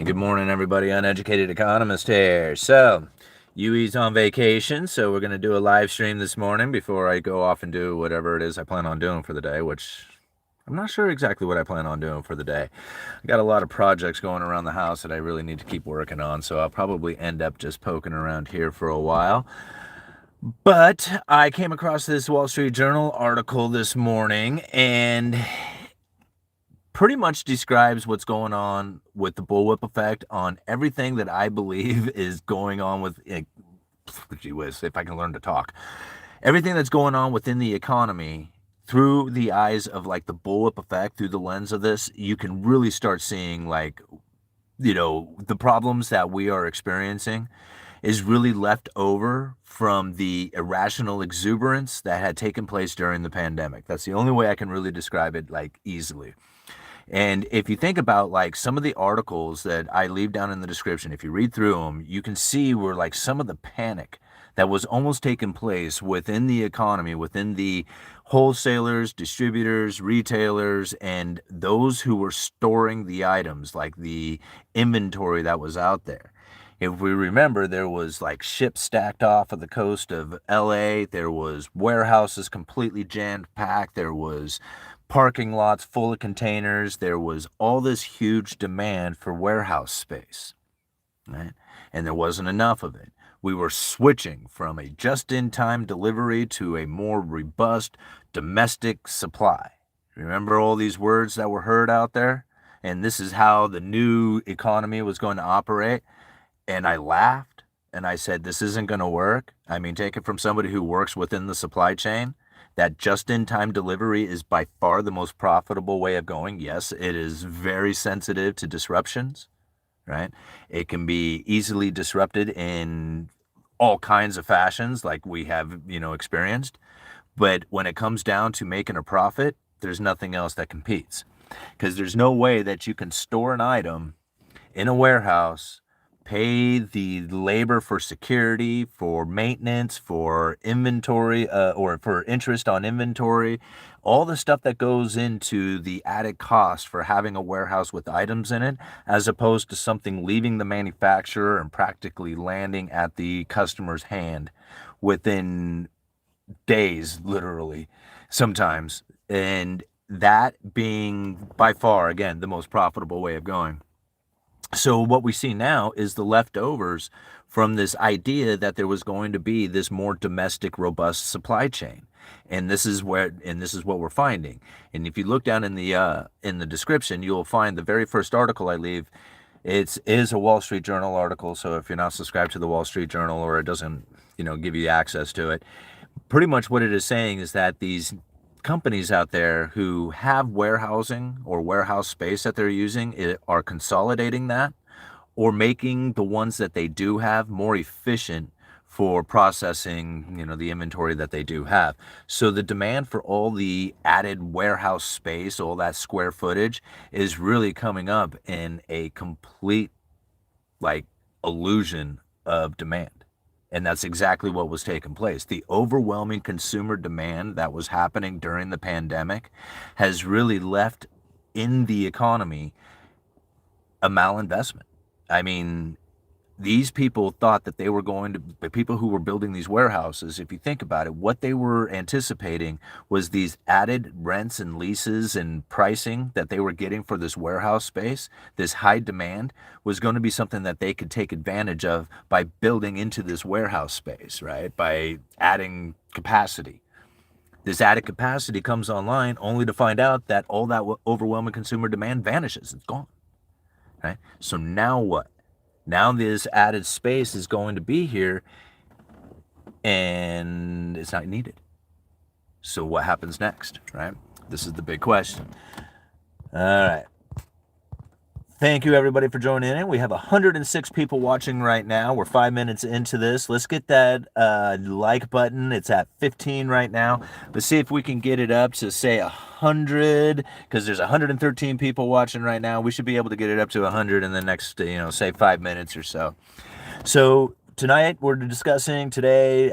Hey, good morning, everybody. Uneducated Economist here. So, UE's on vacation, so we're going to do a live stream this morning before I go off and do whatever it is I plan on doing for the day, which I'm not sure exactly what I plan on doing for the day. I got a lot of projects going around the house that I really need to keep working on, so I'll probably end up just poking around here for a while. But I came across this Wall Street Journal article this morning, and pretty much describes what's going on with the bullwhip effect on everything that I believe is going on with, gee whiz, if I can learn to talk, everything that's going on within the economy through the eyes of like the bullwhip effect, through the lens of this, you can really start seeing like, the problems that we are experiencing is really left over from the irrational exuberance that had taken place during the pandemic. That's the only way I can really describe it like easily. And if you think about like some of the articles that I leave down in the description, if you read through them, you can see where like some of the panic that was almost taking place within the economy, within the wholesalers, distributors, retailers, and those who were storing the items, like the inventory that was out there. If we remember, there was like ships stacked off of the coast of LA. There was warehouses completely jam-packed. There was parking lots full of containers. There was all this huge demand for warehouse space, right? And there wasn't enough of it. We were switching from a just-in-time delivery to a more robust domestic supply. Remember all these words that were heard out there? And this is how the new economy was going to operate. And I laughed and I said, this isn't going to work. I mean, take it from somebody who works within the supply chain. That just-in-time delivery is by far the most profitable way of going. Yes, it is very sensitive to disruptions, right? It can be easily disrupted in all kinds of fashions like we have, experienced. But when it comes down to making a profit, there's nothing else that competes. Because there's no way that you can store an item in a warehouse, pay the labor for security, for maintenance, for inventory, or for interest on inventory, all the stuff that goes into the added cost for having a warehouse with items in it, as opposed to something leaving the manufacturer and practically landing at the customer's hand within days, literally, sometimes. And that being by far, again, the most profitable way of going. So what we see now is the leftovers from this idea that there was going to be this more domestic, robust supply chain. And this is what we're finding. And if you look down in the description, you'll find the very first article I leave. It is a Wall Street Journal article. So if you're not subscribed to the Wall Street Journal, or it doesn't, give you access to it, pretty much what it is saying is that these companies out there who have warehousing or warehouse space that they're using are consolidating that, or making the ones that they do have more efficient for processing, the inventory that they do have. So the demand for all the added warehouse space, all that square footage, is really coming up in a complete illusion of demand. And that's exactly what was taking place. The overwhelming consumer demand that was happening during the pandemic has really left in the economy a malinvestment. I mean, these people thought that they were going to, the people who were building these warehouses, if you think about it, what they were anticipating was these added rents and leases and pricing that they were getting for this warehouse space. This high demand was going to be something that they could take advantage of by building into this warehouse space, right? By adding capacity. This added capacity comes online only to find out that all that overwhelming consumer demand vanishes. It's gone, right? So now what? Now this added space is going to be here and it's not needed. So what happens next, right? This is the big question. All right. Thank you, everybody, for joining in. We have 106 people watching right now. We're 5 minutes into this. Let's get that like button. It's at 15 right now. Let's see if we can get it up to, say, 100, because there's 113 people watching right now. We should be able to get it up to 100 in the next, say 5 minutes or so. So tonight we're discussing, today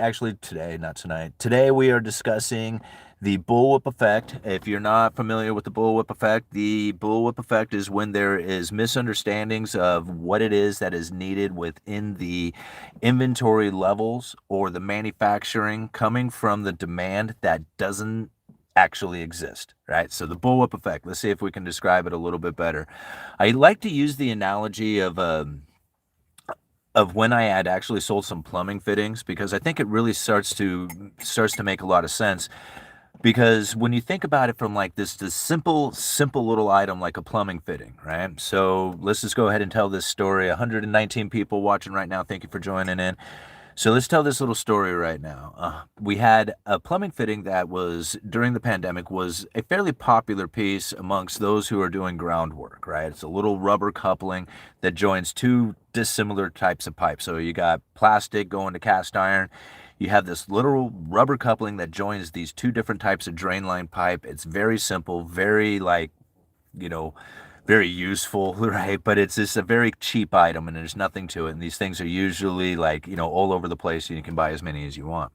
we are discussing The bullwhip effect, if you're not familiar with the bullwhip effect is when there is misunderstandings of what it is that is needed within the inventory levels or the manufacturing coming from the demand that doesn't actually exist, right? So the bullwhip effect, let's see if we can describe it a little bit better. I like to use the analogy of when I had actually sold some plumbing fittings because I think it really starts to make a lot of sense. Because when you think about it from like this simple little item like a plumbing fitting, right? So let's just go ahead and tell this story. 119 people watching right now. Thank you for joining in. So let's tell this little story right now. We had a plumbing fitting that was during the pandemic was a fairly popular piece amongst those who are doing groundwork, right? It's a little rubber coupling that joins two dissimilar types of pipes. So you got plastic going to cast iron. You have this literal rubber coupling that joins these two different types of drain line pipe. It's very simple, very like, you know, very useful, right? But it's just a very cheap item and there's nothing to it. And these things are usually like, all over the place and you can buy as many as you want.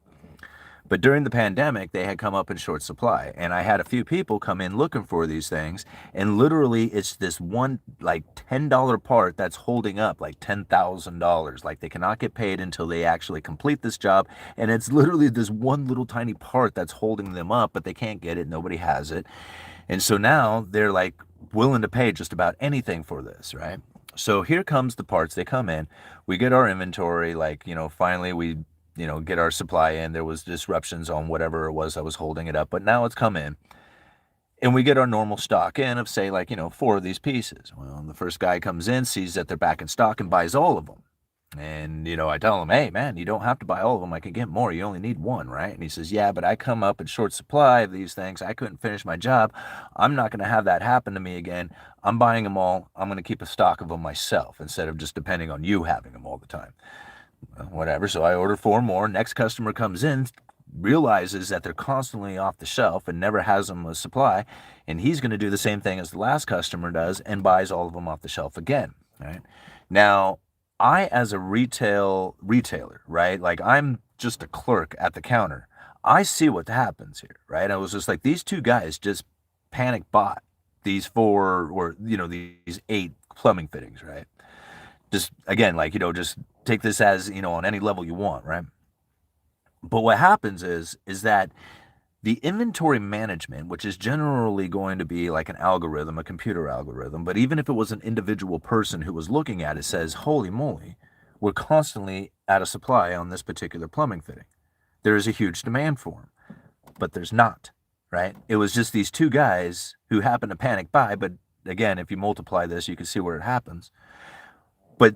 But during the pandemic, they had come up in short supply. And I had a few people come in looking for these things. And literally, it's this one, like, $10 part that's holding up like $10,000. Like, they cannot get paid until they actually complete this job. And it's literally this one little tiny part that's holding them up, but they can't get it. Nobody has it. And so now they're like willing to pay just about anything for this, right? So here comes the parts. They come in. We get our inventory. Like, finally we get our supply in. There was disruptions on whatever it was that was holding it up, but now it's come in. And we get our normal stock in of say like, 4 of these pieces. Well, the first guy comes in, sees that they're back in stock and buys all of them. And, I tell him, hey, man, you don't have to buy all of them. I can get more. You only need one, right? And he says, yeah, but I come up in short supply of these things. I couldn't finish my job. I'm not going to have that happen to me again. I'm buying them all. I'm going to keep a stock of them myself instead of just depending on you having them all the time. Whatever. So I order 4 more. Next customer comes in, realizes that they're constantly off the shelf and never has them a supply. And he's going to do the same thing as the last customer does and buys all of them off the shelf again. Right now, I, as a retailer, right? Like I'm just a clerk at the counter. I see what happens here, right? I was just like, these 2 guys just panic bought these 4 or, these 8 plumbing fittings, right? Just again, like, just take this as, on any level you want, right? But what happens is that the inventory management, which is generally going to be like an algorithm, a computer algorithm, but even if it was an individual person who was looking at it, says, holy moly, we're constantly out of supply on this particular plumbing fitting. There is a huge demand for them, but there's not, right? It was just these 2 guys who happened to panic buy, but again, if you multiply this, you can see where it happens. But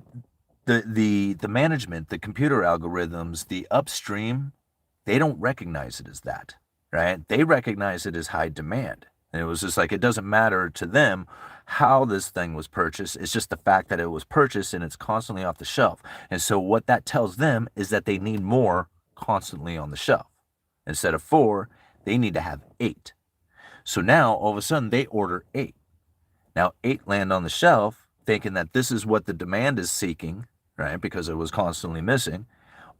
the management, the computer algorithms, the upstream, they don't recognize it as that. Right? They recognize it as high demand. And it was just like, it doesn't matter to them how this thing was purchased. It's just the fact that it was purchased and it's constantly off the shelf. And so what that tells them is that they need more constantly on the shelf. Instead of 4, they need to have 8. So now all of a sudden they order 8. Now 8 land on the shelf thinking that this is what the demand is seeking, right? Because it was constantly missing,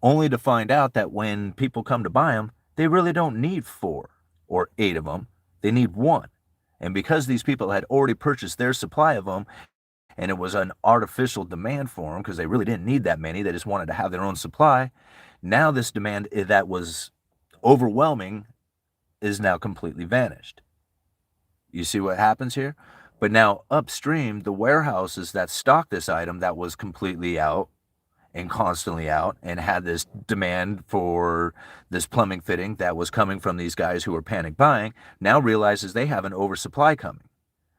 only to find out that when people come to buy them, they really don't need 4 or 8 of them. They need 1. And because these people had already purchased their supply of them, and it was an artificial demand for them because they really didn't need that many, they just wanted to have their own supply. Now this demand that was overwhelming is now completely vanished. You see what happens here? But now upstream, the warehouses that stock this item that was completely out and constantly out and had this demand for this plumbing fitting that was coming from these guys who were panic buying, now realizes they have an oversupply coming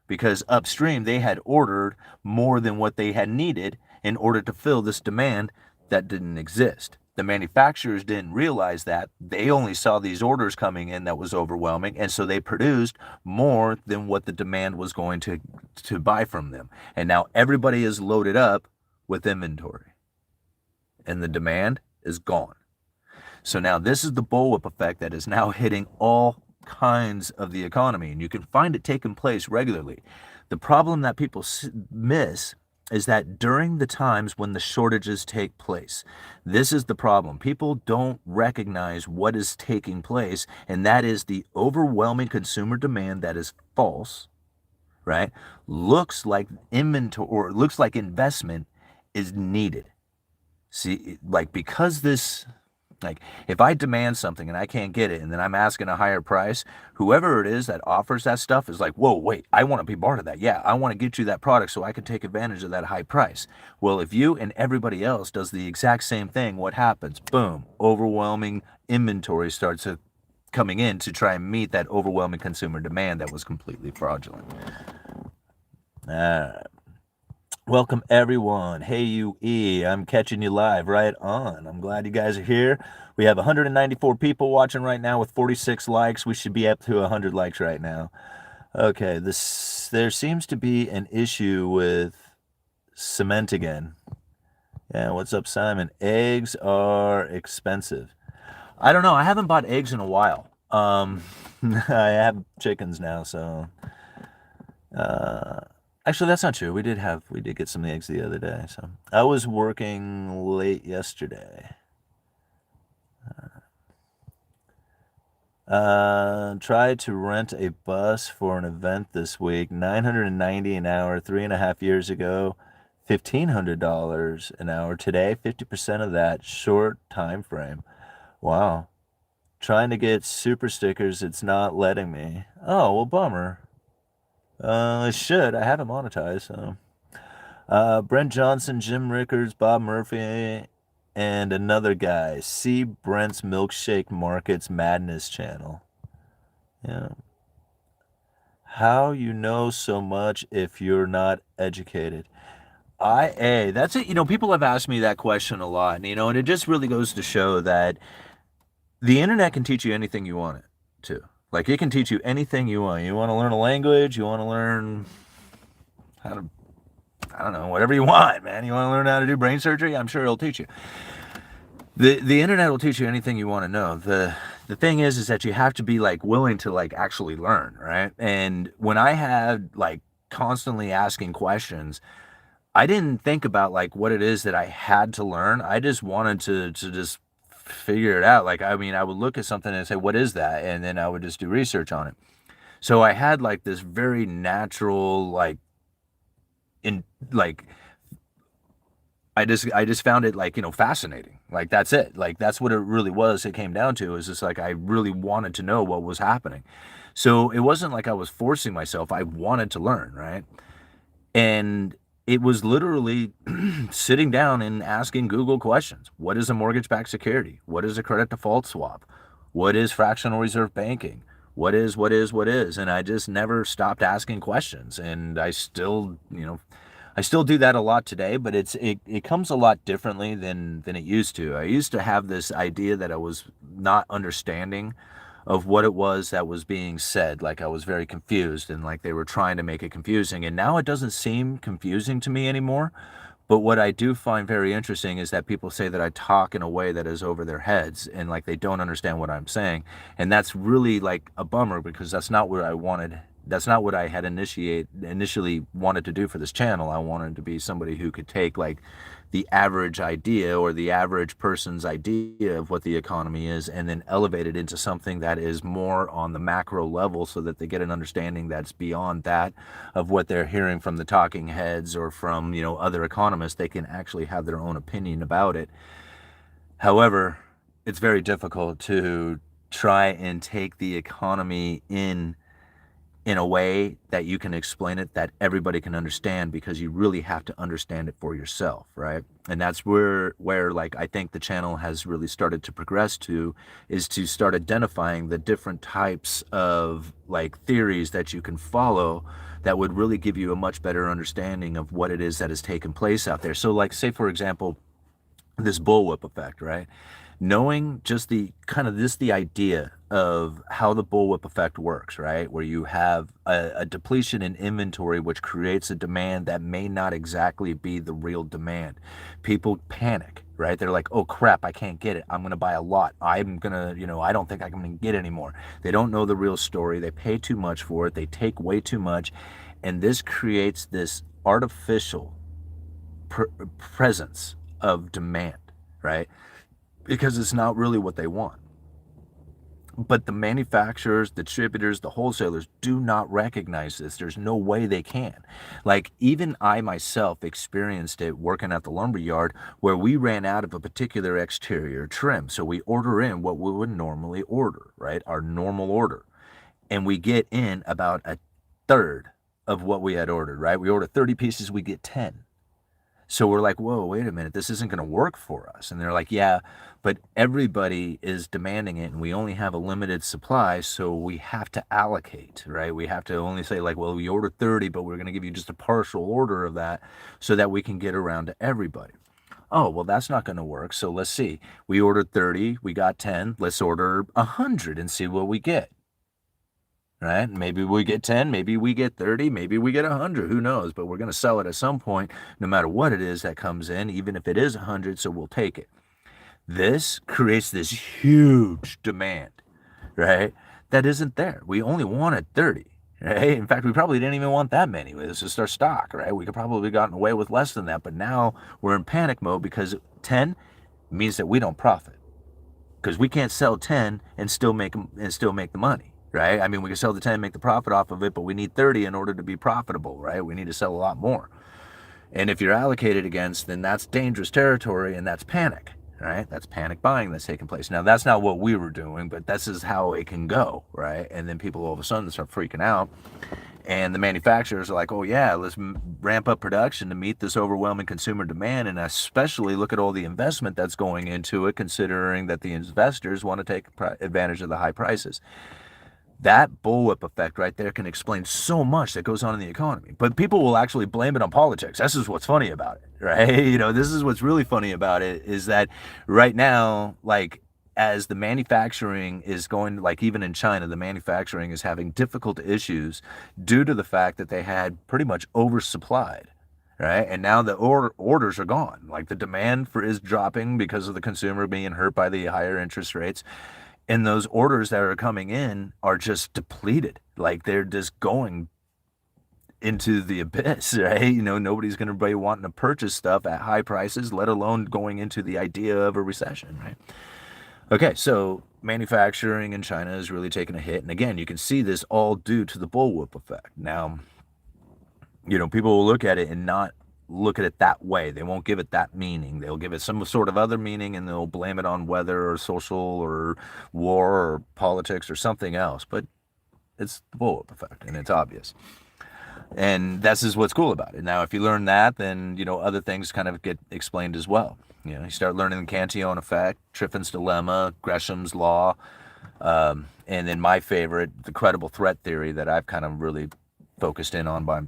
because upstream they had ordered more than what they had needed in order to fill this demand that didn't exist. The manufacturers didn't realize that. They only saw these orders coming in that was overwhelming, and so they produced more than what the demand was going to buy from them. And now everybody is loaded up with inventory. And the demand is gone. So now this is the bullwhip effect that is now hitting all kinds of the economy, and you can find it taking place regularly. The problem that people miss is that during the times when the shortages take place, this is the problem. People don't recognize what is taking place, and that is the overwhelming consumer demand that is false, right? Looks like inventory or looks like investment is needed. See, like because this, like if I demand something and I can't get it and then I'm asking a higher price, whoever it is that offers that stuff is like, whoa, wait, I want to be part of that. Yeah, I want to get you that product so I can take advantage of that high price. Well, if you and everybody else does the exact same thing, what happens? Boom, overwhelming inventory starts coming in to try and meet that overwhelming consumer demand that was completely fraudulent. Welcome everyone. Hey UE, I'm catching you live right on. I'm glad you guys are here. We have 194 people watching right now with 46 likes. We should be up to 100 likes right now. Okay, there seems to be an issue with cement again. Yeah, what's up, Simon? Eggs are expensive. I don't know. I haven't bought eggs in a while. I have chickens now, so actually, that's not true. We did get some eggs the other day. So I was working late yesterday. Tried to rent a bus for an event this week. $990 an hour. 3.5 years ago, $1,500 an hour. Today, 50% of that. Short time frame. Wow. Trying to get super stickers. It's not letting me. Oh, well, bummer. It should. I have it monetized, so. Brent Johnson, Jim Rickards, Bob Murphy, and another guy. See Brent's Milkshake Markets Madness channel. Yeah. How you know so much if you're not educated? That's it. People have asked me that question a lot, and it just really goes to show that the internet can teach you anything you want it to. Like, it can teach you anything you want. You want to learn a language, you want to learn how to, I don't know, whatever you want, man. You want to learn how to do brain surgery? I'm sure it'll teach you. The internet will teach you anything you want to know. The thing is that you have to be like willing to like actually learn, right? And when I had like constantly asking questions, I didn't think about like what it is that I had to learn. I just wanted to just figure it out. Like, I mean, I would look at something and say, what is that? And then I would just do research on it. So I had like this very natural, like, I just found it like, fascinating. Like, that's it. Like, that's what it really was. It came down to is just like, I really wanted to know what was happening. So it wasn't like I was forcing myself. I wanted to learn, right? And it was literally sitting down and asking Google questions. What is a mortgage-backed security? What is a credit default swap? What is fractional reserve banking? What is? And I just never stopped asking questions. And I still do that a lot today, but it comes a lot differently than it used to. I used to have this idea that I was not understanding of what it was that was being said. Like, I was very confused and like they were trying to make it confusing. And now it doesn't seem confusing to me anymore. But what I do find very interesting is that people say that I talk in a way that is over their heads and like they don't understand what I'm saying. And that's really like a bummer because that's not what I wanted. That's not what I had initially wanted to do for this channel. I wanted to be somebody who could take like the average idea or the average person's idea of what the economy is and then elevate it into something that is more on the macro level so that they get an understanding that's beyond that of what they're hearing from the talking heads or from, other economists. They can actually have their own opinion about it. However, it's very difficult to try and take the economy in a way that you can explain it that everybody can understand, because you really have to understand it for yourself, right? And that's where like I think the channel has really started to progress to, is to start identifying the different types of like theories that you can follow that would really give you a much better understanding of what it is that has taken place out there. So like, say for example, this bullwhip effect, right? Knowing just the idea of how the bullwhip effect works, right? Where you have a depletion in inventory, which creates a demand that may not exactly be the real demand. People panic, right? They're like, oh crap, I can't get it. I'm going to buy a lot. I'm going to, I don't think I'm going to get any more. They don't know the real story. They pay too much for it. They take way too much. And this creates this artificial presence of demand, right? Because it's not really what they want. But the manufacturers, the distributors, the wholesalers do not recognize this. There's no way they can. Like, even I myself experienced it working at the lumber yard where we ran out of a particular exterior trim. So we order in what we would normally order, right? Our normal order. And we get in about a third of what we had ordered, right? We order 30 pieces, we get 10. So we're like, whoa, wait a minute, this isn't going to work for us. And they're like, yeah, but everybody is demanding it and we only have a limited supply, so we have to allocate, right? We have to only say, like, well, we ordered 30, but we're going to give you just a partial order of that so that we can get around to everybody. Oh, well, that's not going to work. So let's see. We ordered 30, we got 10. Let's order 100 and see what we get. Right? Maybe we get 10, maybe we get 30, maybe we get 100, who knows? But we're going to sell it at some point, no matter what it is that comes in, even if it is 100, so we'll take it. This creates this huge demand, right? That isn't there. We only wanted 30, right? In fact, we probably didn't even want that many. This is our stock, right? We could probably have gotten away with less than that, but now we're in panic mode because 10 means that we don't profit. Because we can't sell 10 and still make the money. Right? I mean, we can sell the 10 and make the profit off of it, but we need 30 in order to be profitable, right? We need to sell a lot more. And if you're allocated against, then that's dangerous territory and that's panic, right? That's panic buying that's taking place. Now, that's not what we were doing, but this is how it can go, right? And then people all of a sudden start freaking out. And the manufacturers are like, oh, yeah, let's ramp up production to meet this overwhelming consumer demand. And especially look at all the investment that's going into it, considering that the investors want to take advantage of the high prices. That bullwhip effect right there can explain so much that goes on in the economy. But people will actually blame it on politics. This is what's funny about it, right? You know, this is what's really funny about it is that right now, like, as the manufacturing is going, like even in China, the manufacturing is having difficult issues due to the fact that they had pretty much oversupplied, right? And now the orders are gone. Like, the demand for is dropping because of the consumer being hurt by the higher interest rates. And those orders that are coming in are just depleted. Like, they're just going into the abyss, right? You know, nobody's going to be wanting to purchase stuff at high prices, let alone going into the idea of a recession, right? Okay, so manufacturing in China is really taking a hit. And again, you can see this all due to the bullwhip effect. Now, you know, people will look at it and not look at it that way. They won't give it that meaning. They'll give it some sort of other meaning and they'll blame it on weather or social or war or politics or something else. But it's the bullwhip effect and it's obvious. And this is what's cool about it. Now, if you learn that, then, you know, other things kind of get explained as well. You know, you start learning the Cantillon effect, Triffin's dilemma, Gresham's law, and then my favorite, the credible threat theory that I've kind of really focused in on by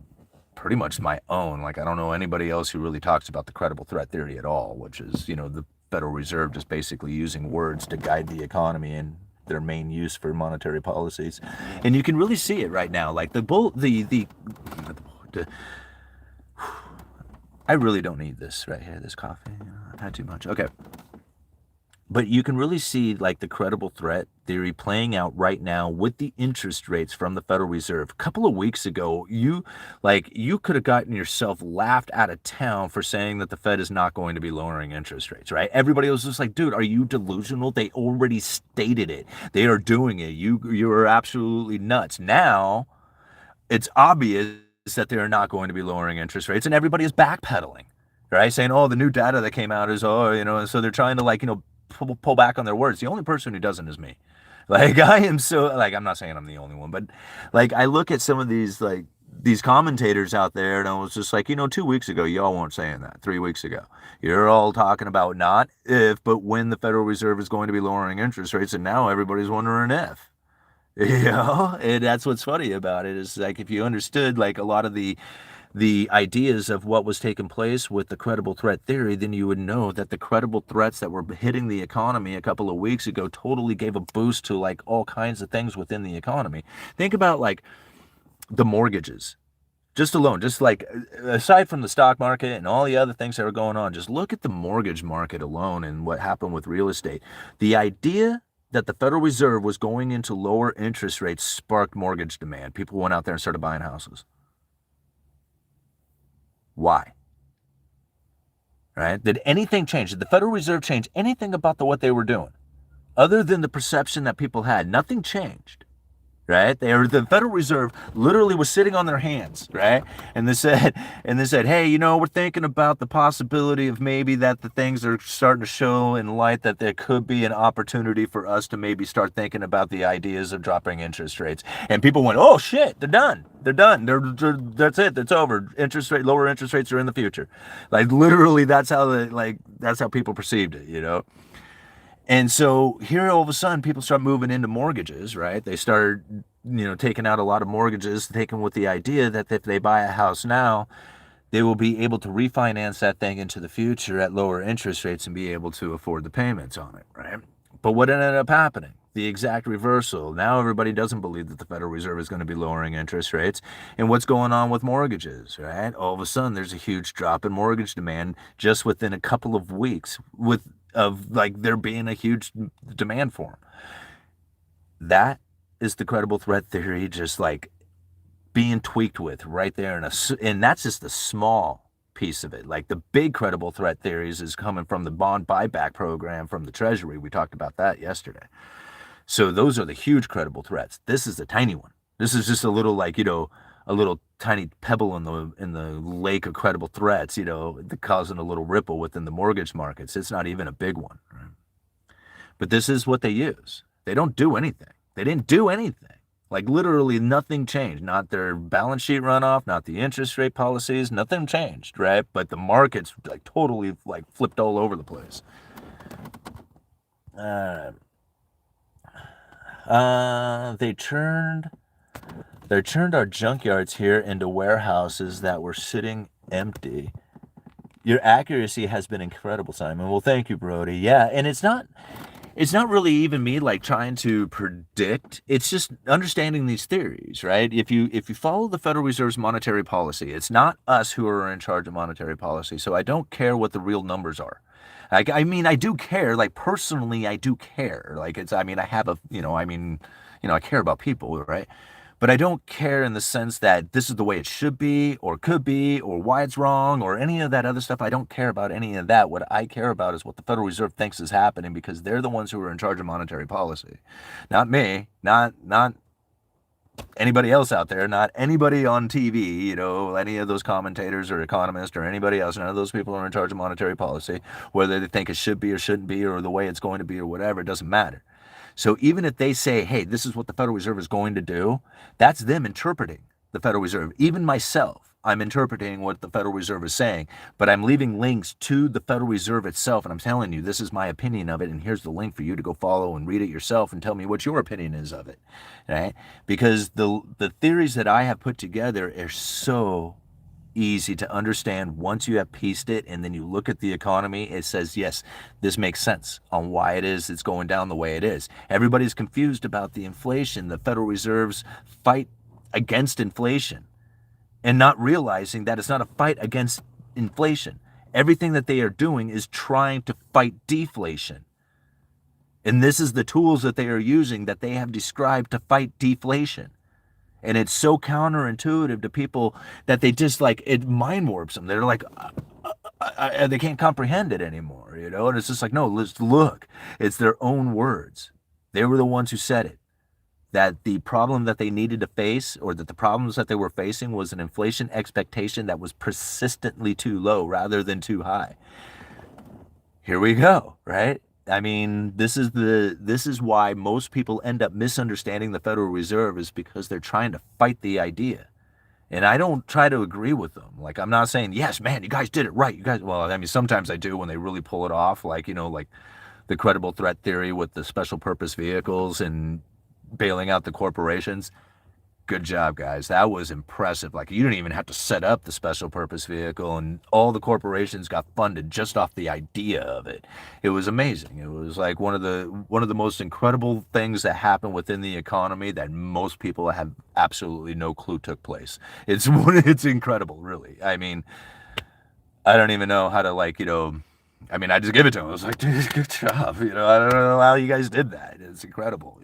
pretty much my own. Like, I don't know anybody else who really talks about the credible threat theory at all, which is, you know, the Federal Reserve just basically using words to guide the economy and their main use for monetary policies. And you can really see it right now. Like, I really don't need this right here, this coffee. You know, I've had too much. Okay. But you can really see, like, the credible threat theory playing out right now with the interest rates from the Federal Reserve. A couple of weeks ago, you could have gotten yourself laughed out of town for saying that the Fed is not going to be lowering interest rates, right? Everybody was just like, dude, are you delusional? They already stated it. They are doing it. You are absolutely nuts. Now, it's obvious that they're not going to be lowering interest rates, and everybody is backpedaling, right? Saying, oh, the new data that came out is, oh, you know, and so they're trying to, like, you know, pull back on their words. The only person who doesn't is me. Like, I am so, like, I'm not saying I'm the only one, but, like, I look at some of these, like, these commentators out there, and I was just like, you know, 2 weeks ago, y'all weren't saying that. 3 weeks ago, you're all talking about not if, but when the Federal Reserve is going to be lowering interest rates, and now everybody's wondering if. You know, and that's what's funny about it is, like, if you understood, like, a lot of the ideas of what was taking place with the credible threat theory, then you would know that the credible threats that were hitting the economy a couple of weeks ago totally gave a boost to, like, all kinds of things within the economy. Think about, like, the mortgages. Just alone, just like, aside from the stock market and all the other things that are going on, just look at the mortgage market alone and what happened with real estate. The idea that the Federal Reserve was going into lower interest rates sparked mortgage demand. People went out there and started buying houses. Why? right? Did anything change? Did the Federal Reserve change anything about what they were doing? Other than the perception that people had, nothing changed, right? The Federal Reserve literally was sitting on their hands, right? And they said, hey, we're thinking about the possibility of maybe that the things are starting to show in light that there could be an opportunity for us to maybe start thinking about the ideas of dropping interest rates. And people went, oh shit, they're done. They're done. That's it. It's over. Lower interest rates are in the future. Like literally, that's how people perceived it. And so here, all of a sudden, people start moving into mortgages, right? They start, taking out a lot of mortgages, taking with the idea that if they buy a house now, they will be able to refinance that thing into the future at lower interest rates and be able to afford the payments on it, right? But what ended up happening? The exact reversal. Now everybody doesn't believe that the Federal Reserve is going to be lowering interest rates. And what's going on with mortgages, right? All of a sudden, there's a huge drop in mortgage demand just within a couple of weeks of there being a huge demand for them. That is the credible threat theory just being tweaked with right there. And that's just the small piece of it. Like the big credible threat theories is coming from the bond buyback program from the Treasury. We talked about that yesterday. So those are the huge credible threats. This is a tiny one. This is just a little a little tiny pebble in the lake of credible threats, causing a little ripple within the mortgage markets. It's not even a big one. Right? But this is what they use. They don't do anything. They didn't do anything. Like literally nothing changed. Not their balance sheet runoff, not the interest rate policies, nothing changed, right? But the markets totally flipped all over the place. They turned our junkyards here into warehouses that were sitting empty. Your accuracy has been incredible, Simon. Well, thank you, Brody. Yeah, and it's not really even me trying to predict. It's just understanding these theories, right? If you follow the Federal Reserve's monetary policy, it's not us who are in charge of monetary policy. So I don't care what the real numbers are. I do care. Personally, I do care. I have I care about people, right? But I don't care in the sense that this is the way it should be or could be or why it's wrong or any of that other stuff. I don't care about any of that. What I care about is what the Federal Reserve thinks is happening because they're the ones who are in charge of monetary policy. Not me, not anybody else out there, not anybody on TV, any of those commentators or economists or anybody else. None of those people are in charge of monetary policy. Whether they think it should be or shouldn't be or the way it's going to be or whatever, it doesn't matter. So even if they say, hey, this is what the Federal Reserve is going to do, that's them interpreting the Federal Reserve. Even myself, I'm interpreting what the Federal Reserve is saying, but I'm leaving links to the Federal Reserve itself, and I'm telling you, this is my opinion of it, and here's the link for you to go follow and read it yourself and tell me what your opinion is of it, right? Because the theories that I have put together are so easy to understand once you have pieced it and then you look at the economy. It says, yes, this makes sense on why it's going down the way it is. Everybody's confused about the inflation, the Federal Reserve's fight against inflation, and not realizing that it's not a fight against inflation. Everything that they are doing is trying to fight deflation. And this is the tools that they are using that they have described to fight deflation. And it's so counterintuitive to people that they just it mind warps them. They're they can't comprehend it anymore, And it's just no, let's look. It's their own words. They were the ones who said it. That the problem that they needed to face, or that the problems that they were facing, was an inflation expectation that was persistently too low rather than too high. Here we go, right? This is why most people end up misunderstanding the Federal Reserve, is because they're trying to fight the idea. And I don't try to agree with them. I'm not saying, yes, man, you guys did it right. You guys, well, sometimes I do when they really pull it off, the credible threat theory with the special purpose vehicles and bailing out the corporations. Good job, guys. That was impressive. You didn't even have to set up the special purpose vehicle, and all the corporations got funded just off the idea of it. It was amazing. It was one of the most incredible things that happened within the economy that most people have absolutely no clue took place. It's incredible, really. I don't even know how to I mean, I just give it to him. I was like, dude, good job. I don't know how you guys did that. It's incredible.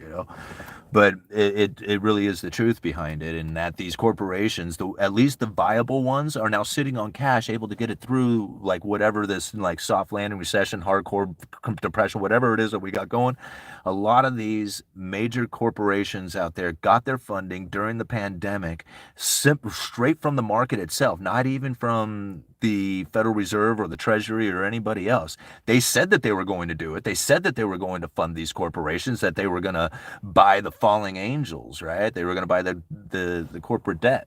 But it really is the truth behind it, and that these corporations, at least the viable ones, are now sitting on cash, able to get it through like whatever this like soft landing, recession, hardcore depression, whatever it is that we got going. A lot of these major corporations out there got their funding during the pandemic, straight from the market itself, not even from the Federal Reserve or the Treasury or anybody else. They said that they were going to do it. They said that they were going to fund these corporations, that they were going to buy the falling angels, right? They were going to buy the corporate debt.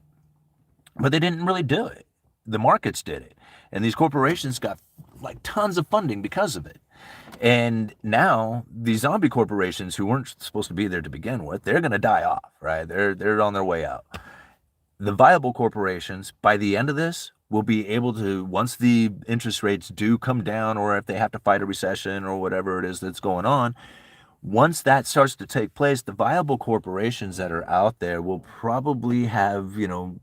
But they didn't really do it. The markets did it. And these corporations got like tons of funding because of it. And now these zombie corporations who weren't supposed to be there to begin with, they're going to die off, right? They're on their way out. The viable corporations, by the end of this, will be able to, once the interest rates do come down, or if they have to fight a recession or whatever it is that's going on, once that starts to take place, the viable corporations that are out there will probably have,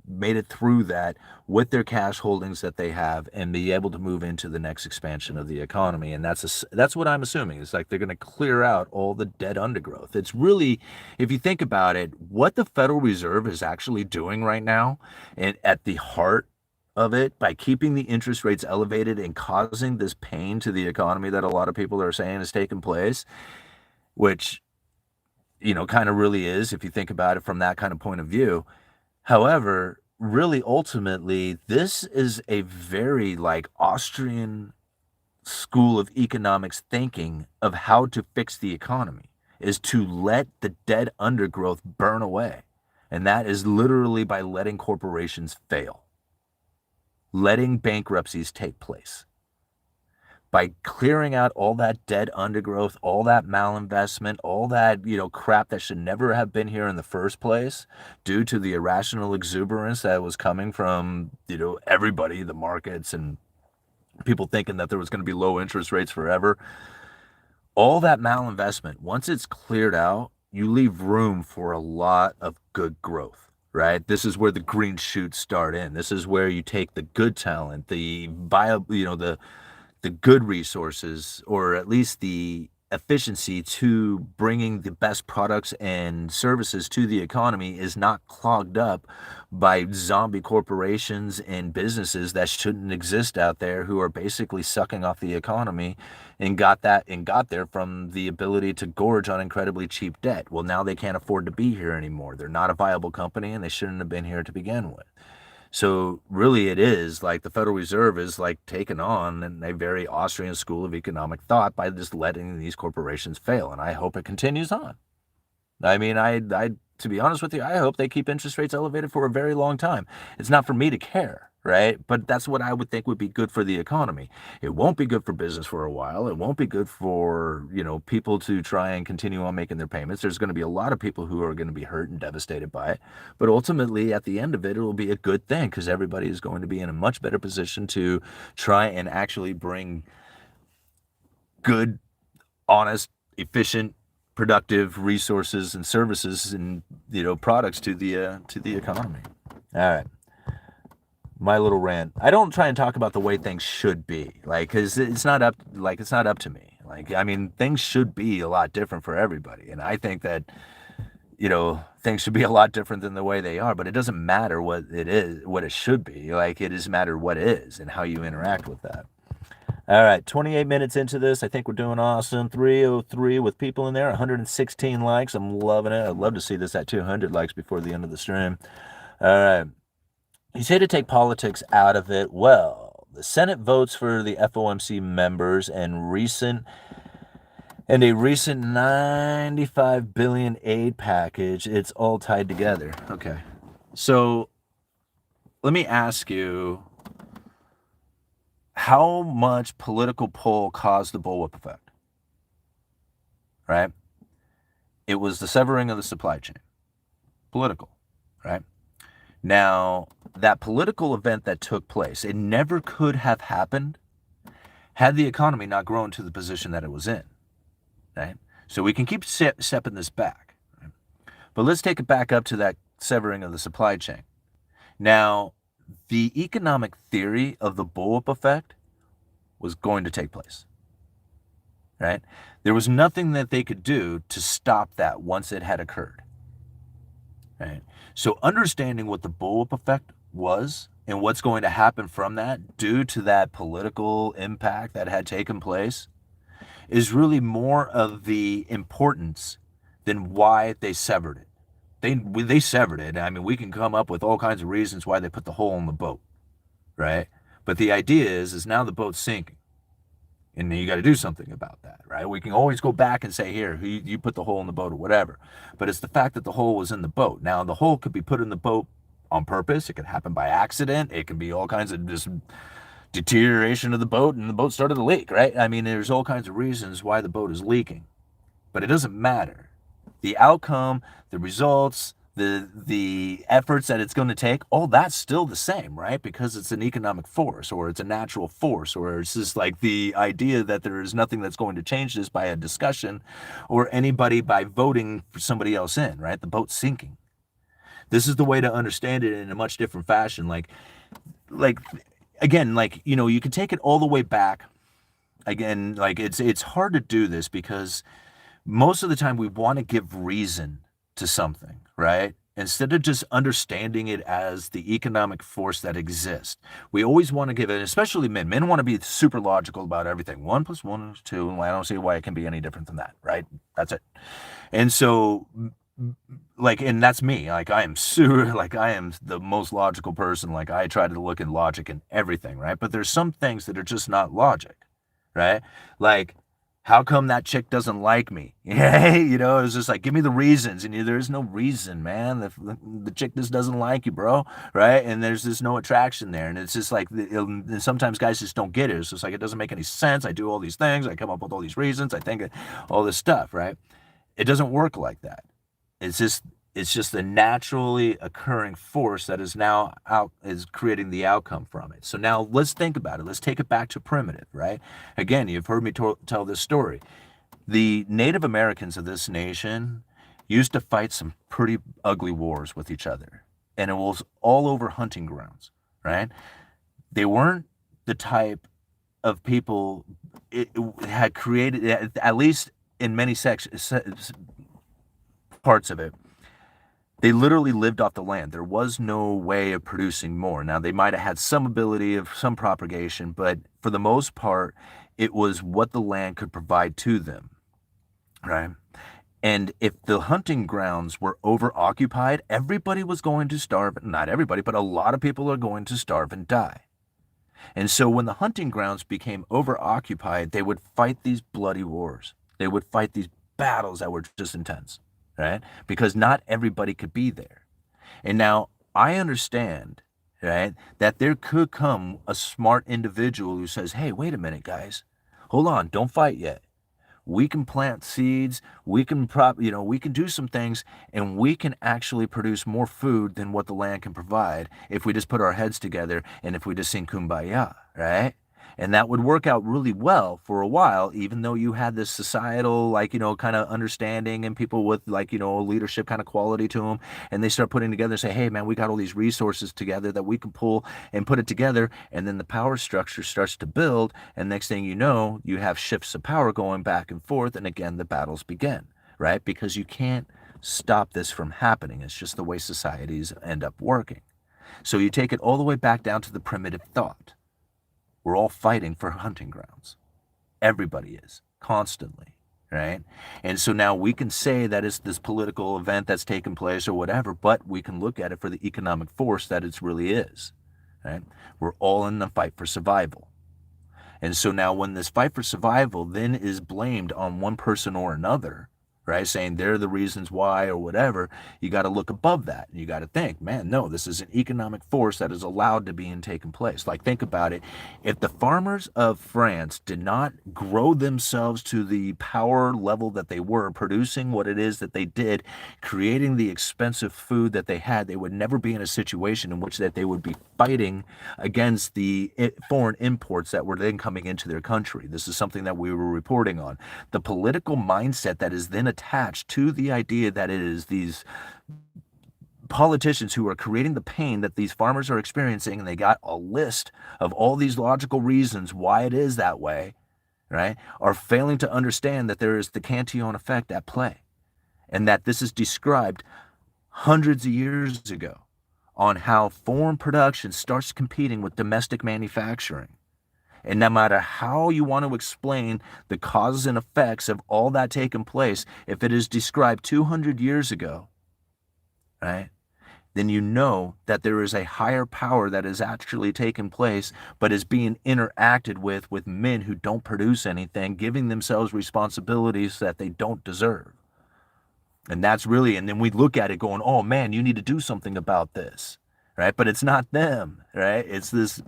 made it through that with their cash holdings that they have and be able to move into the next expansion of the economy. And that's what I'm assuming. It's like they're going to clear out all the debt undergrowth. It's really, if you think about it, what the Federal Reserve is actually doing right now, and at the heart of it, by keeping the interest rates elevated and causing this pain to the economy that a lot of people are saying has taken place, which, kind of really is, if you think about it from that kind of point of view. However, really, ultimately, this is a very like Austrian school of economics thinking of how to fix the economy, is to let the dead undergrowth burn away. And that is literally by letting corporations fail, letting bankruptcies take place, by clearing out all that dead undergrowth, all that malinvestment, all that, crap that should never have been here in the first place due to the irrational exuberance that was coming from, everybody, the markets, and people thinking that there was going to be low interest rates forever. All that malinvestment, once it's cleared out, you leave room for a lot of good growth, right? This is where the green shoots start in. This is where you take the good talent, the good resources, or at least the efficiency to bringing the best products and services to the economy is not clogged up by zombie corporations and businesses that shouldn't exist out there, who are basically sucking off the economy and got there from the ability to gorge on incredibly cheap debt. Well, now they can't afford to be here anymore. They're not a viable company, and they shouldn't have been here to begin with. So really it is like the Federal Reserve is like taken on in a very Austrian school of economic thought by just letting these corporations fail. And I hope it continues on. I mean, to be honest with you, I hope they keep interest rates elevated for a very long time. It's not for me to care, right? But that's what I would think would be good for the economy. It won't be good for business for a while. It won't be good for, people to try and continue on making their payments. There's going to be a lot of people who are going to be hurt and devastated by it. But ultimately, at the end of it, it will be a good thing, because everybody is going to be in a much better position to try and actually bring good, honest, efficient, productive resources and services and products to the economy. All right, my little rant. I don't try and talk about the way things should be, because it's not up to me. I mean, things should be a lot different for everybody, and I think that things should be a lot different than the way they are. But it doesn't matter what it is, what it should be. It does matter what it is and how you interact with that. All right, 28 minutes into this. I think we're doing awesome. 303 with people in there, 116 likes. I'm loving it. I'd love to see this at 200 likes before the end of the stream. All right. You say to take politics out of it. Well, the Senate votes for the FOMC members and a recent $95 billion aid package. It's all tied together. Okay. So let me ask you, how much political pull caused the bullwhip effect? Right? It was the severing of the supply chain. Political, right? Now, that political event that took place, it never could have happened had the economy not grown to the position that it was in, right? So we can keep stepping this back, right? But let's take it back up to that severing of the supply chain. Now, the economic theory of the bullwhip effect was going to take place, right? There was nothing that they could do to stop that once it had occurred, right? So understanding what the bullwhip effect was and what's going to happen from that due to that political impact that had taken place is really more of the importance than why they severed it. They severed it. I mean, we can come up with all kinds of reasons why they put the hole in the boat, right? But the idea is now the boat's sinking, and you got to do something about that, right? We can always go back and say, here, you put the hole in the boat or whatever. But it's the fact that the hole was in the boat. Now, the hole could be put in the boat on purpose. It could happen by accident. It could be all kinds of just deterioration of the boat, and the boat started to leak, right? I mean, there's all kinds of reasons why the boat is leaking, but it doesn't matter. The outcome, the results, the efforts that it's going to take, all that's still the same, right? Because it's an economic force, or it's a natural force, or it's just like the idea that there is nothing that's going to change this by a discussion or anybody by voting for somebody else in, right? The boat's sinking. This is the way to understand it in a much different fashion. Like again, like, you know, you can take it all the way back. Again, like it's hard to do this because most of the time we want to give reason to something, right? Instead of just understanding it as the economic force that exists. We always want to give it, especially men. Men want to be super logical about everything. 1 + 1 is 2, and I don't see why it can be any different than that, right? That's it. And so, like, and that's me. Like, I am super, like, I am the most logical person. Like, I try to look at logic in everything, right? But there's some things that are just not logic, right? Like, how come that chick doesn't like me? You know, it's just like, give me the reasons. And there is no reason, man. The chick just doesn't like you, bro, right? And there's just no attraction there. And it's just like, sometimes guys just don't get it. It's just like, it doesn't make any sense. I do all these things. I come up with all these reasons. I think all this stuff, right? It doesn't work like that. It's just a naturally occurring force that is creating the outcome from it. So now let's think about it. Let's take it back to primitive, right? Again, you've heard me tell this story. The Native Americans of this nation used to fight some pretty ugly wars with each other, and it was all over hunting grounds, right? They weren't the type of people it had created, at least in many parts of it. They literally lived off the land. There was no way of producing more. Now, they might have had some ability of some propagation, but for the most part, it was what the land could provide to them, right? And if the hunting grounds were overoccupied, everybody was going to starve. Not everybody, but a lot of people are going to starve and die. And so when the hunting grounds became overoccupied, they would fight these bloody wars. They would fight these battles that were just intense, right? Because not everybody could be there. And now I understand, right, that there could come a smart individual who says, hey, wait a minute, guys, hold on, don't fight yet. We can plant seeds, we can we can do some things, and we can actually produce more food than what the land can provide if we just put our heads together and if we just sing kumbaya, right? And that would work out really well for a while, even though you had this societal, kind of understanding and people with, a leadership kind of quality to them. And they start putting together, say, hey, man, we got all these resources together that we can pull and put it together. And then the power structure starts to build. And next thing you know, you have shifts of power going back and forth. And again, the battles begin, right? Because you can't stop this from happening. It's just the way societies end up working. So you take it all the way back down to the primitive thought. We're all fighting for hunting grounds. Everybody is, constantly, right? And so now we can say that it's this political event that's taken place or whatever, but we can look at it for the economic force that it really is, right? We're all in the fight for survival. And so now when this fight for survival then is blamed on one person or another, right, saying they're the reasons why or whatever, you got to look above that. You got to think, man, no, this is an economic force that is allowed to be and taken place. Like, think about it. If the farmers of France did not grow themselves to the power level that they were, producing what it is that they did, creating the expensive food that they had, they would never be in a situation in which that they would be fighting against the foreign imports that were then coming into their country. This is something that we were reporting on. The political mindset that is then attached to the idea that it is these politicians who are creating the pain that these farmers are experiencing, and they got a list of all these logical reasons why it is that way, right, are failing to understand that there is the Cantillon effect at play, and that this is described hundreds of years ago on how foreign production starts competing with domestic manufacturing. And no matter how you want to explain the causes and effects of all that taking place, if it is described 200 years ago, right, then you know that there is a higher power that is actually taking place, but is being interacted with men who don't produce anything, giving themselves responsibilities that they don't deserve. And that's really, and then we look at it going, oh man, you need to do something about this, right? But it's not them, right? It's this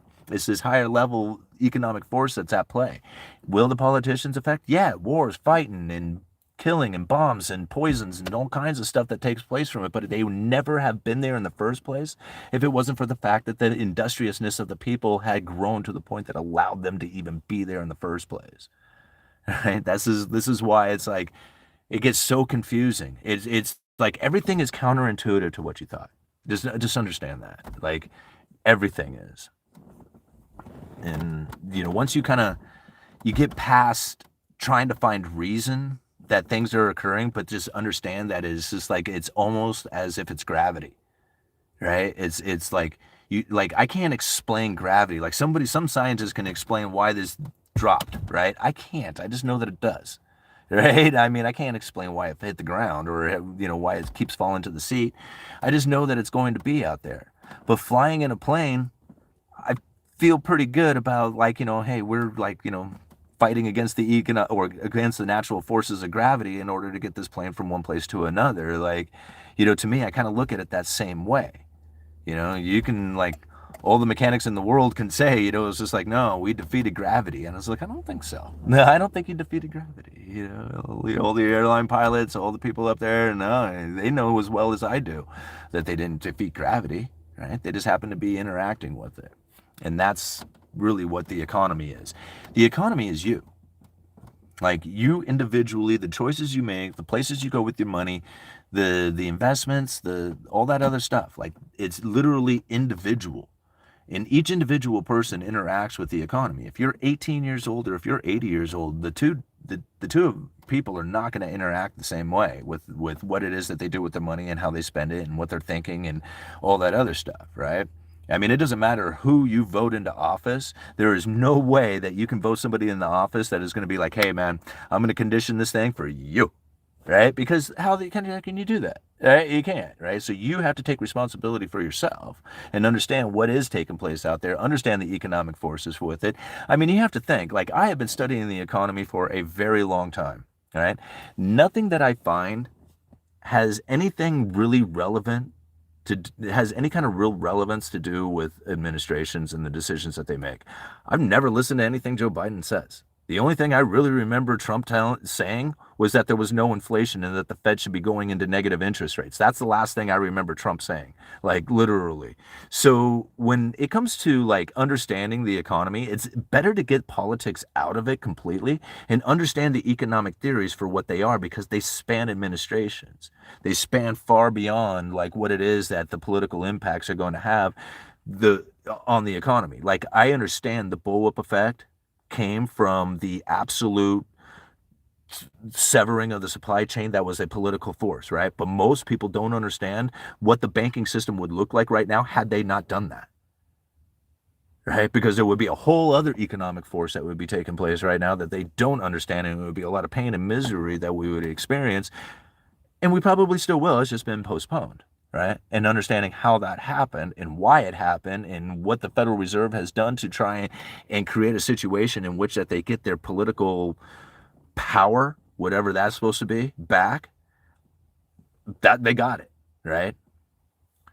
higher level economic force that's at play. Will the politicians affect? Yeah, wars, fighting, and killing, and bombs, and poisons, and all kinds of stuff that takes place from it. But they would never have been there in the first place if it wasn't for the fact that the industriousness of the people had grown to the point that allowed them to even be there in the first place. Right? This is why it's like, it gets so confusing. It's like everything is counterintuitive to what you thought. Just understand that. Like everything is. And once you get past trying to find reason that things are occurring, but just understand that it's just like, it's almost as if it's gravity, right? It's like I can't explain gravity. Like some scientists can explain why this dropped, right? I can't. I just know that it does. Right? I mean, I can't explain why it hit the ground or, why it keeps falling to the seat. I just know that it's going to be out there. But flying in a plane, I feel pretty good about hey, we're fighting against against the natural forces of gravity in order to get this plane from one place to another. To me, I kind of look at it that same way. You can all the mechanics in the world can say, it's just like, no, we defeated gravity. And I was like, I don't think so. No, I don't think you defeated gravity. All the airline pilots, all the people up there, no, they know as well as I do that they didn't defeat gravity, right? They just happen to be interacting with it. And that's really what the economy is. The economy is you. Like you individually, the choices you make, the places you go with your money, the investments, all that other stuff. Like it's literally individual. And each individual person interacts with the economy. If you're 18 years old or if you're 80 years old, the two people are not going to interact the same way with what it is that they do with their money and how they spend it and what they're thinking and all that other stuff, right? I mean, it doesn't matter who you vote into office. There is no way that you can vote somebody in the office that is going to be like, hey, man, I'm going to condition this thing for you, right? Because how can you do that? Right? You can't, right? So you have to take responsibility for yourself and understand what is taking place out there, understand the economic forces with it. I mean, you have to think, I have been studying the economy for a very long time, right? Nothing that I find has anything really relevant has any kind of real relevance to do with administrations and the decisions that they make. I've never listened to anything Joe Biden says. The only thing I really remember Trump saying was that there was no inflation and that the Fed should be going into negative interest rates. That's the last thing I remember Trump saying, literally. So when it comes to understanding the economy, it's better to get politics out of it completely and understand the economic theories for what they are, because they span administrations. They span far beyond what it is that the political impacts are going to have on the economy. I understand the bullwhip effect came from the absolute severing of the supply chain that was a political force, right? But most people don't understand what the banking system would look like right now had they not done that, right? Because there would be a whole other economic force that would be taking place right now that they don't understand, and it would be a lot of pain and misery that we would experience, and we probably still will. It's just been postponed. Right? And understanding how that happened and why it happened and what the Federal Reserve has done to try and create a situation in which that they get their political power, whatever that's supposed to be, back, that they got it, right?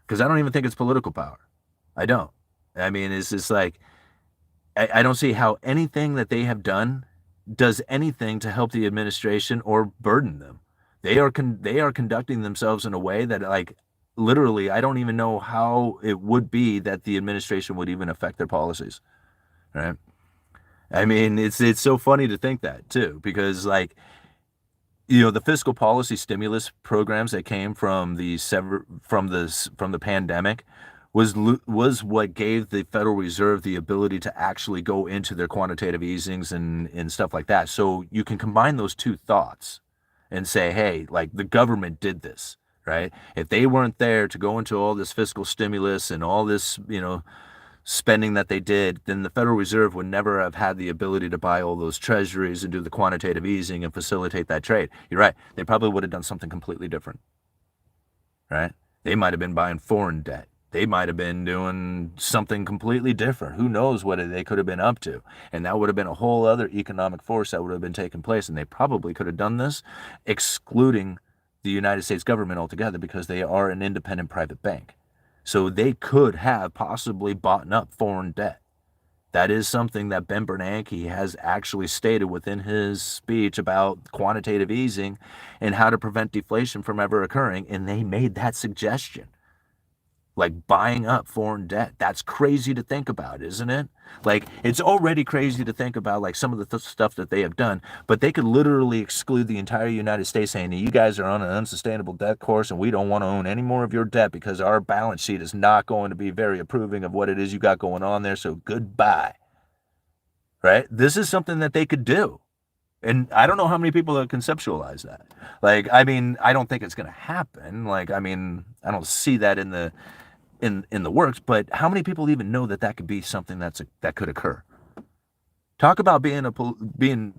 Because I don't even think it's political power. I don't. I mean, it's just I don't see how anything that they have done does anything to help the administration or burden them. They are conducting themselves in a way that literally, I don't even know how it would be that the administration would even affect their policies, right? I mean, it's so funny to think that too, because the fiscal policy stimulus programs that came from the pandemic was what gave the Federal Reserve the ability to actually go into their quantitative easings and stuff like that. So you can combine those two thoughts and say, hey, like the government did this, right? If they weren't there to go into all this fiscal stimulus and all this, spending that they did, then the Federal Reserve would never have had the ability to buy all those treasuries and do the quantitative easing and facilitate that trade. You're right. They probably would have done something completely different, right? They might have been buying foreign debt. They might have been doing something completely different. Who knows what they could have been up to? And that would have been a whole other economic force that would have been taking place. And they probably could have done this excluding the United States government altogether because they are an independent private bank. So they could have possibly bought up foreign debt. That is something that Ben Bernanke has actually stated within his speech about quantitative easing and how to prevent deflation from ever occurring. And they made that suggestion. Like buying up foreign debt. That's crazy to think about, isn't it? Like, it's already crazy to think about, like, some of the stuff that they have done, but they could literally exclude the entire United States saying, you guys are on an unsustainable debt course and we don't want to own any more of your debt because our balance sheet is not going to be very approving of what it is you got going on there, so goodbye. Right? This is something that they could do. And I don't know how many people have conceptualized that. Like, I mean, I don't think it's going to happen. Like, I mean, I don't see that in the works, but how many people even know that that could be something that could occur? Talk about being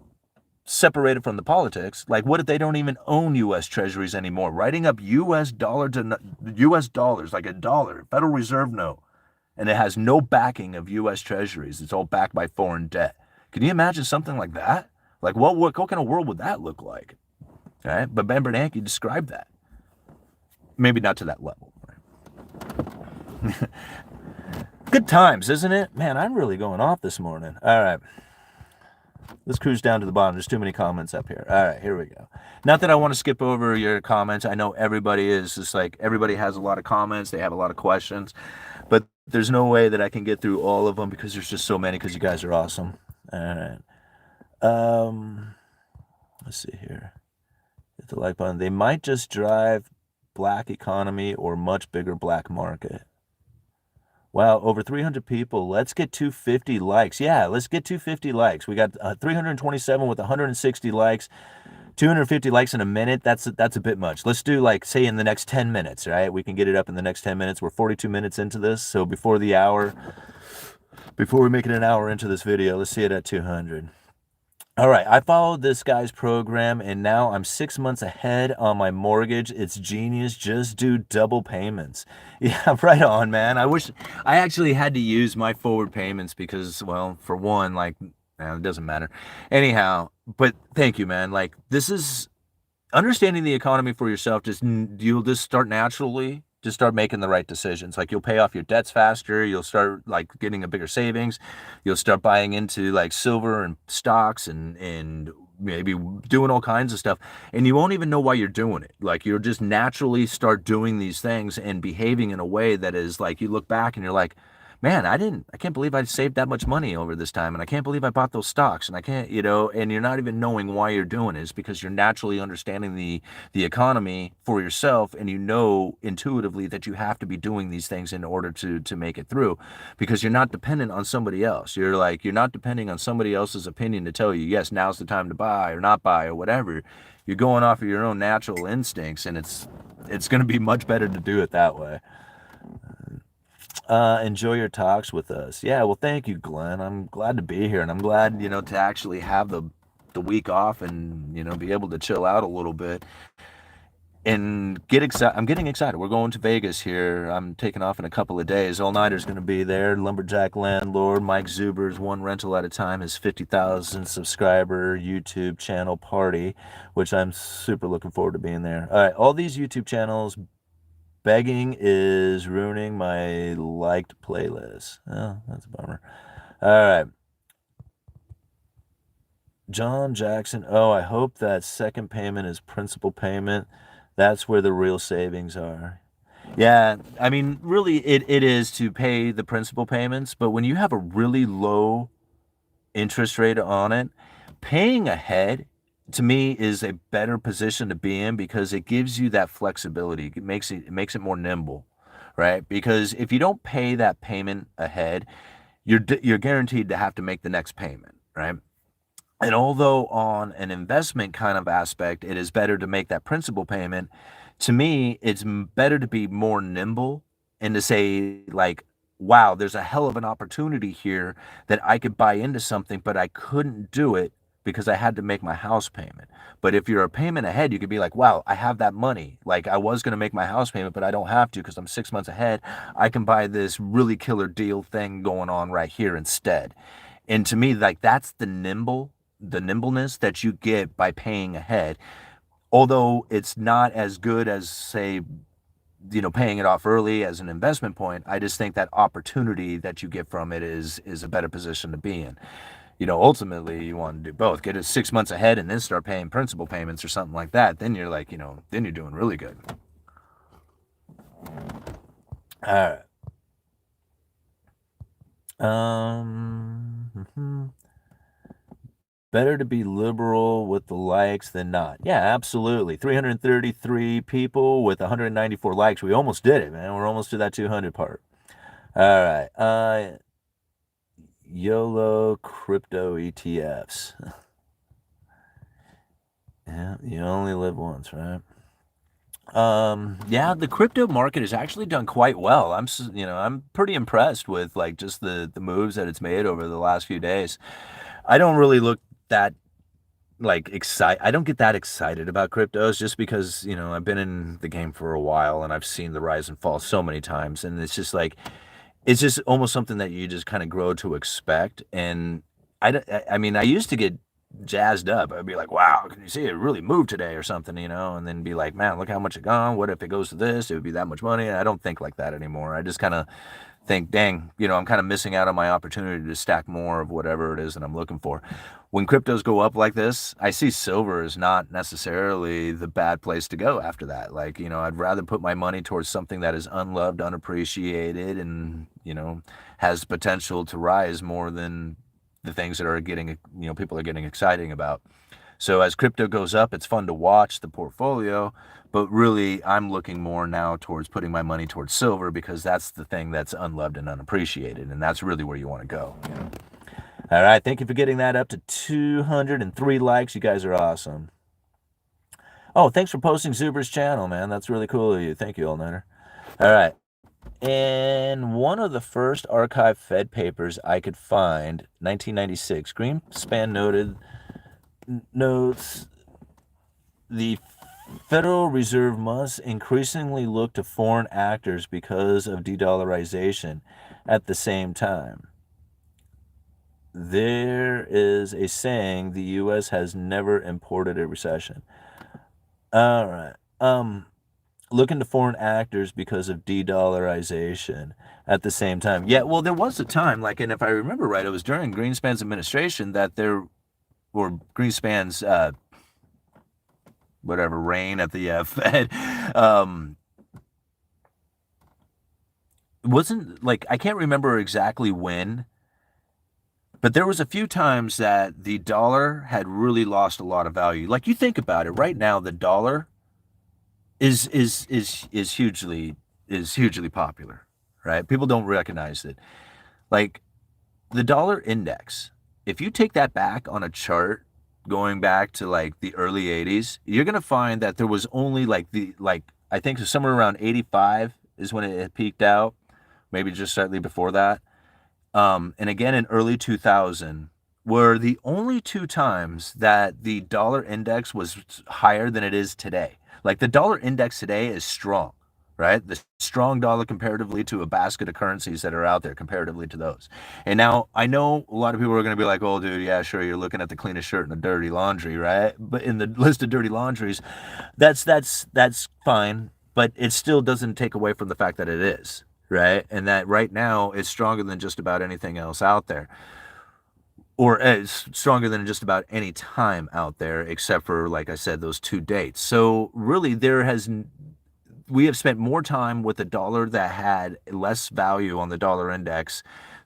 separated from the politics. Like, what if they don't even own U.S. Treasuries anymore? Writing up U.S. dollars, like a dollar, Federal Reserve note, and it has no backing of U.S. Treasuries. It's all backed by foreign debt. Can you imagine something like that? Like, what kind of world would that look like? All right, but Ben Bernanke described that. Maybe not to that level. Good times, isn't it? Man, I'm really going off this morning. All right. Let's cruise down to the bottom. There's too many comments up here. All right, here we go. Not that I want to skip over your comments. I know everybody is just like, everybody has a lot of comments. They have a lot of questions. But there's no way that I can get through all of them because there's just so many because you guys are awesome. All right. Let's see here. Hit the like button. They might just drive black economy or much bigger black market. Wow, over 300 people. Let's get 250 likes. Yeah, let's get 250 likes. We got 327 with 160 likes. 250 likes in a minute. That's a bit much. Let's do, like, say in the next 10 minutes, right? We can get it up in the next 10 minutes. We're 42 minutes into this. So before we make it an hour into this video, let's see it at 200. All right, I followed this guy's program, and now I'm 6 months ahead on my mortgage. It's genius. Just do double payments. Yeah, right on, man. I wish I actually had to use my forward payments because, well, for one, like, it doesn't matter. Anyhow, but thank you, man. Like, this is understanding the economy for yourself. You'll just start naturally. Just start making the right decisions. Like, you'll pay off your debts faster. You'll start, like, getting a bigger savings. You'll start buying into, like, silver and stocks and maybe doing all kinds of stuff. And you won't even know why you're doing it. Like, you'll just naturally start doing these things and behaving in a way that is like, you look back and you're like, man, I can't believe I saved that much money over this time. And I can't believe I bought those stocks. And I can't, and you're not even knowing why you're doing it. It's because you're naturally understanding the economy for yourself. And you know intuitively that you have to be doing these things in order to make it through, because you're not dependent on somebody else. You're not depending on somebody else's opinion to tell you, yes, now's the time to buy or not buy or whatever. You're going off of your own natural instincts, and it's going to be much better to do it that way. Enjoy your talks with us. Yeah, well, thank you, Glenn. I'm glad to be here, and I'm glad, to actually have the week off and, be able to chill out a little bit and get excited. I'm getting excited. We're going to Vegas here. I'm taking off in a couple of days. All Nighter's going to be there. Lumberjack Landlord, Mike Zuber's One Rental at a Time, his 50,000 subscriber YouTube channel party, which I'm super looking forward to being there. All right, all these YouTube channels, begging is ruining my liked playlist. Oh, that's a bummer. All right. John Jackson. Oh, I hope that second payment is principal payment. That's where the real savings are. Yeah, I mean, really, it is to pay the principal payments. But when you have a really low interest rate on it, paying ahead to me is a better position to be in because it gives you that flexibility. It makes it more nimble, right? Because if you don't pay that payment ahead, you're guaranteed to have to make the next payment, right? And although on an investment kind of aspect, it is better to make that principal payment, to me, it's better to be more nimble and to say, like, wow, there's a hell of an opportunity here that I could buy into something, but I couldn't do it because I had to make my house payment. But if you're a payment ahead, you could be like, wow, I have that money. Like, I was going to make my house payment, but I don't have to because I'm 6 months ahead. I can buy this really killer deal thing going on right here instead. And to me, like, that's the nimbleness that you get by paying ahead. Although it's not as good as, say, paying it off early as an investment point, I just think that opportunity that you get from it is a better position to be in. Ultimately you want to do both. Get it 6 months ahead and then start paying principal payments or something like that. Then you're like, then you're doing really good. All right. Better to be liberal with the likes than not. Yeah, absolutely. 333 people with 194 likes. We almost did it, man. We're almost to that 200 part. All right. YOLO crypto ETFs. Yeah, you only live once, right? Yeah, the crypto market has actually done quite well. I'm pretty impressed with like just the moves that it's made over the last few days. I don't really look that I don't get that excited about cryptos just because, I've been in the game for a while and I've seen the rise and fall so many times, and it's just almost something that you just kind of grow to expect. And I mean, I used to get jazzed up. I'd be like, wow, can you see it really moved today or something, and then be like, man, look how much it gone. What if it goes to this? It would be that much money. And I don't think like that anymore. I just kind of think, dang, I'm kind of missing out on my opportunity to stack more of whatever it is that I'm looking for. When cryptos go up like this, I see silver is not necessarily the bad place to go after that. Like, I'd rather put my money towards something that is unloved, unappreciated, and, has potential to rise more than the things that are people are getting exciting about. So as crypto goes up, it's fun to watch the portfolio, but really I'm looking more now towards putting my money towards silver because that's the thing that's unloved and unappreciated, and that's really where you want to go. All right, thank you for getting that up to 203 likes. You guys are awesome. Oh, thanks for posting Zuber's channel, man. That's really cool of you. Thank you, All Nighter. All right. And one of the first archived Fed papers I could find, 1996, Greenspan notes the Federal Reserve must increasingly look to foreign actors because of de-dollarization. At the same time, there is a saying the U.S. has never imported a recession. All right. Looking to foreign actors because of de-dollarization at the same time. Yeah, well, there was a time, and if I remember right, it was during Greenspan's administration or Greenspan's whatever reign at the Fed. Wasn't I can't remember exactly when, but there was a few times that the dollar had really lost a lot of value. Like, you think about it, right now the dollar is hugely popular, right? People don't recognize it. Like, the dollar index, if you take that back on a chart going back to the early 80s, you're going to find that there was only I think somewhere around 85 is when it peaked out, maybe just slightly before that. And again in early 2000 were the only two times that the dollar index was higher than it is today. Like, the dollar index today is strong, right? The strong dollar comparatively to a basket of currencies that are out there comparatively to those. And now I know a lot of people are going to be like, oh, dude, yeah, sure, you're looking at the cleanest shirt in the dirty laundry, right? But in the list of dirty laundries, that's fine, but it still doesn't take away from the fact that it is, right? And that right now it's stronger than just about anything else out there, or it's stronger than just about any time out there, except for, like I said, those two dates. So really, we have spent more time with a dollar that had less value on the dollar index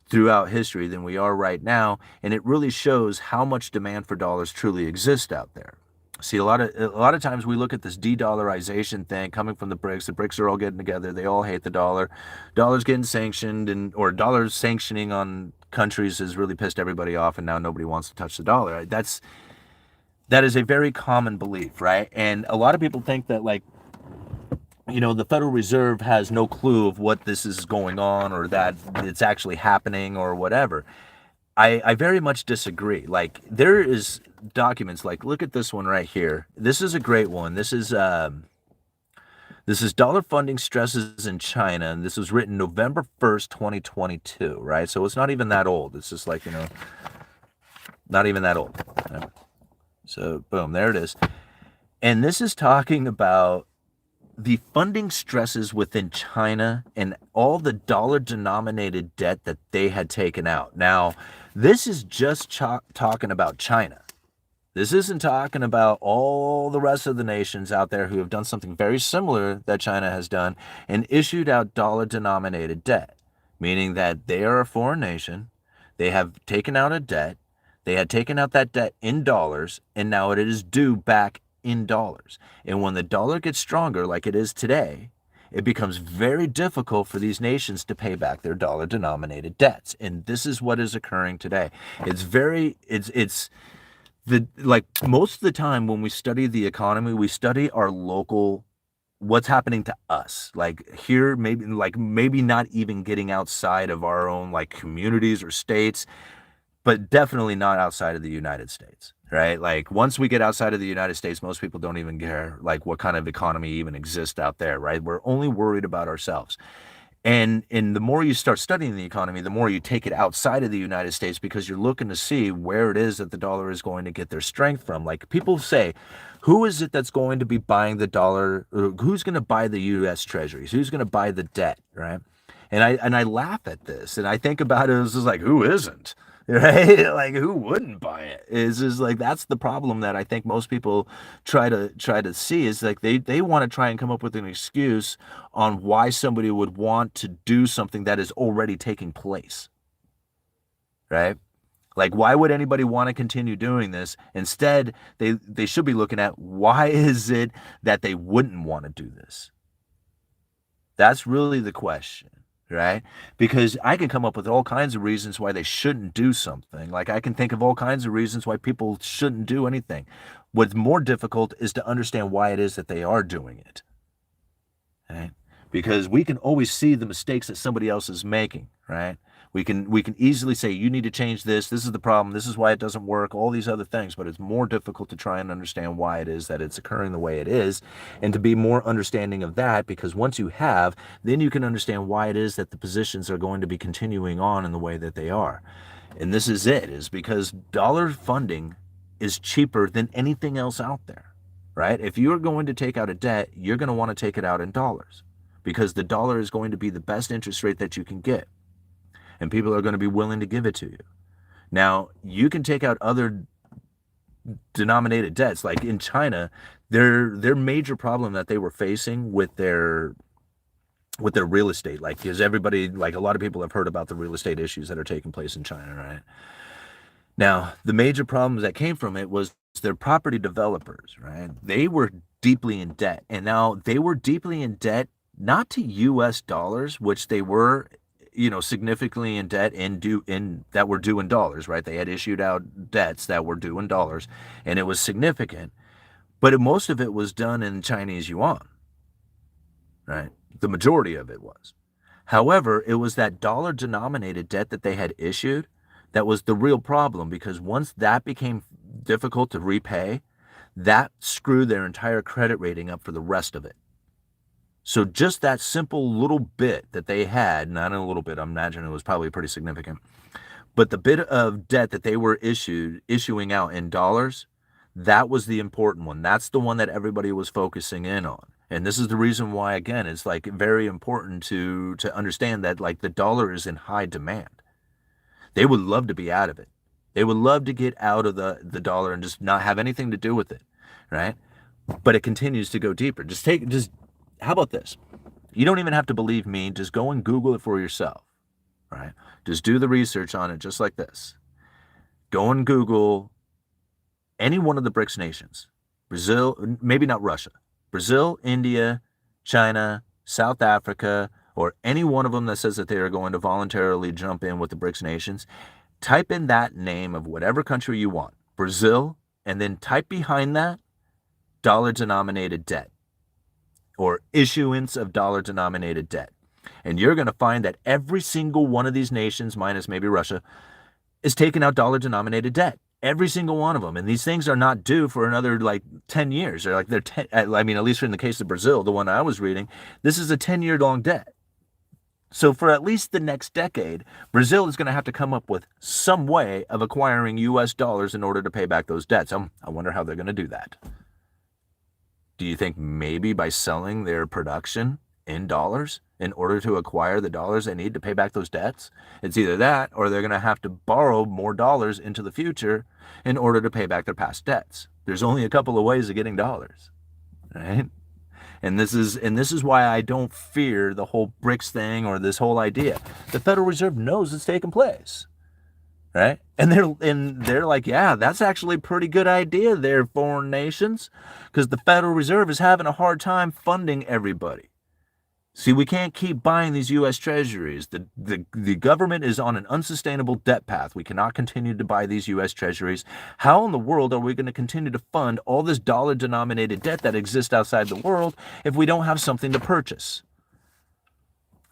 throughout history than we are right now, and it really shows how much demand for dollars truly exists out there. See, a lot of times we look at this de-dollarization thing coming from the BRICS. The BRICS are all getting together. They all hate the dollar. Dollar's getting sanctioned, and or dollars sanctioning on countries has really pissed everybody off, and now nobody wants to touch the dollar. That is a very common belief, right? And a lot of people think that, like, the Federal Reserve has no clue of what this is going on, or that it's actually happening, or whatever. I very much disagree. Like, there is documents, like, look at this one right here. This is a great one. This is dollar funding stresses in China, and this was written November 1st, 2022, right? So it's not even that old. It's just like, not even that old. So boom, there it is. And this is talking about the funding stresses within China and all the dollar denominated debt that they had taken out. Now, this is just talking about China. This isn't talking about all the rest of the nations out there who have done something very similar that China has done and issued out dollar denominated debt, meaning that they are a foreign nation. They have taken out a debt. They had taken out that debt in dollars, and now it is due back in dollars. And when the dollar gets stronger, like it is today, it becomes very difficult for these nations to pay back their dollar denominated debts. And this is what is occurring today. It's like, most of the time when we study the economy, we study our local, what's happening to us. Like here, maybe not even getting outside of our own, like, communities or states, but definitely not outside of the United States, right? Like, once we get outside of the United States, most people don't even care, like, what kind of economy even exists out there, right? We're only worried about ourselves. And the more you start studying the economy, the more you take it outside of the United States, because you're looking to see where it is that the dollar is going to get their strength from. Like, people say, who is it that's going to be buying the dollar? Who's going to buy the U.S. Treasuries? Who's going to buy the debt, right? And I laugh at this, and I think about it as just like, who isn't? Right? Like, who wouldn't buy it? Is just like, that's the problem that I think most people try to see, is like they want to try and come up with an excuse on why somebody would want to do something that is already taking place. Right? Like, why would anybody want to continue doing this? Instead, they should be looking at, why is it that they wouldn't want to do this? That's really the question. Right? Because I can come up with all kinds of reasons why they shouldn't do something. Like, I can think of all kinds of reasons why people shouldn't do anything. What's more difficult is to understand why it is that they are doing it. Right? Because we can always see the mistakes that somebody else is making, right? We can easily say, you need to change this. This is the problem. This is why it doesn't work. All these other things, but it's more difficult to try and understand why it is that it's occurring the way it is, and to be more understanding of that. Because once you have, then you can understand why it is that the positions are going to be continuing on in the way that they are. And this is because dollar funding is cheaper than anything else out there, right? If you're going to take out a debt, you're going to want to take it out in dollars, because the dollar is going to be the best interest rate that you can get, and people are going to be willing to give it to you. Now, you can take out other denominated debts. Like in China, their major problem that they were facing with their real estate, like, because everybody, like, a lot of people have heard about the real estate issues that are taking place in China, right? Now, the major problems that came from it was their property developers, right? They were deeply in debt, and now they were deeply in debt, not to US dollars, which they were, significantly in debt that were due in dollars, right? They had issued out debts that were due in dollars, and it was significant, but most of it was done in Chinese yuan, right? The majority of it was. However, it was that dollar denominated debt that they had issued that was the real problem, because once that became difficult to repay, that screwed their entire credit rating up for the rest of it. So just that simple little bit that they had, not a little bit, I'm imagining it was probably pretty significant, but the bit of debt that they were issuing out in dollars, that was the important one. That's the one that everybody was focusing in on. And this is the reason why, again, it's like very important to understand that, like, the dollar is in high demand. They would love to be out of it. They would love to get out of the dollar and just not have anything to do with it, right? But it continues to go deeper. How about this? You don't even have to believe me. Just go and Google it for yourself, right? Just do the research on it, just like this. Go and Google any one of the BRICS nations. Brazil, maybe not Russia, Brazil, India, China, South Africa, or any one of them that says that they are going to voluntarily jump in with the BRICS nations, type in that name of whatever country you want, Brazil, and then type behind that dollar-denominated debt or issuance of dollar-denominated debt. And you're going to find that every single one of these nations, minus maybe Russia, is taking out dollar-denominated debt. Every single one of them. And these things are not due for another 10 years. They're at least in the case of Brazil, the one I was reading, this is a 10-year long debt. So for at least the next decade, Brazil is going to have to come up with some way of acquiring US dollars in order to pay back those debts. I wonder how they're going to do that. Do you think maybe by selling their production in dollars in order to acquire the dollars they need to pay back those debts? It's either that or they're going to have to borrow more dollars into the future in order to pay back their past debts. There's only a couple of ways of getting dollars, right? And this is why I don't fear the whole BRICS thing or this whole idea. The Federal Reserve knows it's taking place, right? And they're like, yeah, that's actually a pretty good idea there, foreign nations, because the Federal Reserve is having a hard time funding everybody. See, we can't keep buying these U.S. Treasuries. The government is on an unsustainable debt path. We cannot continue to buy these U.S. Treasuries. How in the world are we going to continue to fund all this dollar-denominated debt that exists outside the world if we don't have something to purchase?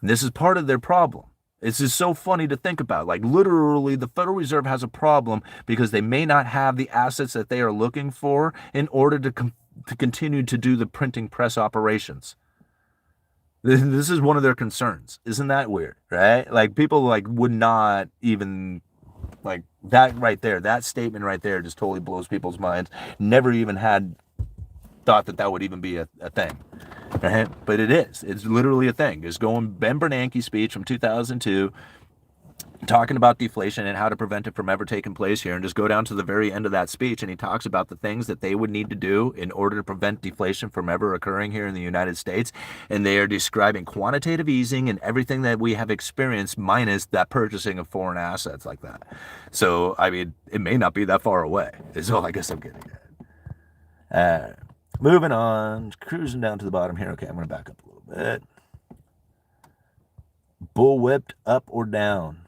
And this is part of their problem. It's just so funny to think about. Like, literally, the Federal Reserve has a problem because they may not have the assets that they are looking for in order to continue to do the printing press operations. This is one of their concerns. Isn't that weird, right? Like, people would not even, that right there, that statement right there just totally blows people's minds. Never even had thought that would even be a thing, right? But it is. It's literally a thing. Just going Ben Bernanke's speech from 2002, talking about deflation and how to prevent it from ever taking place here, and just go down to the very end of that speech, and he talks about the things that they would need to do in order to prevent deflation from ever occurring here in the United States. And they are describing quantitative easing and everything that we have experienced minus that purchasing of foreign assets like that. So, I mean, it may not be that far away, is all I guess I'm getting at. Moving on, cruising down to the bottom here. Okay, I'm going to back up a little bit. Bullwhipped up or down?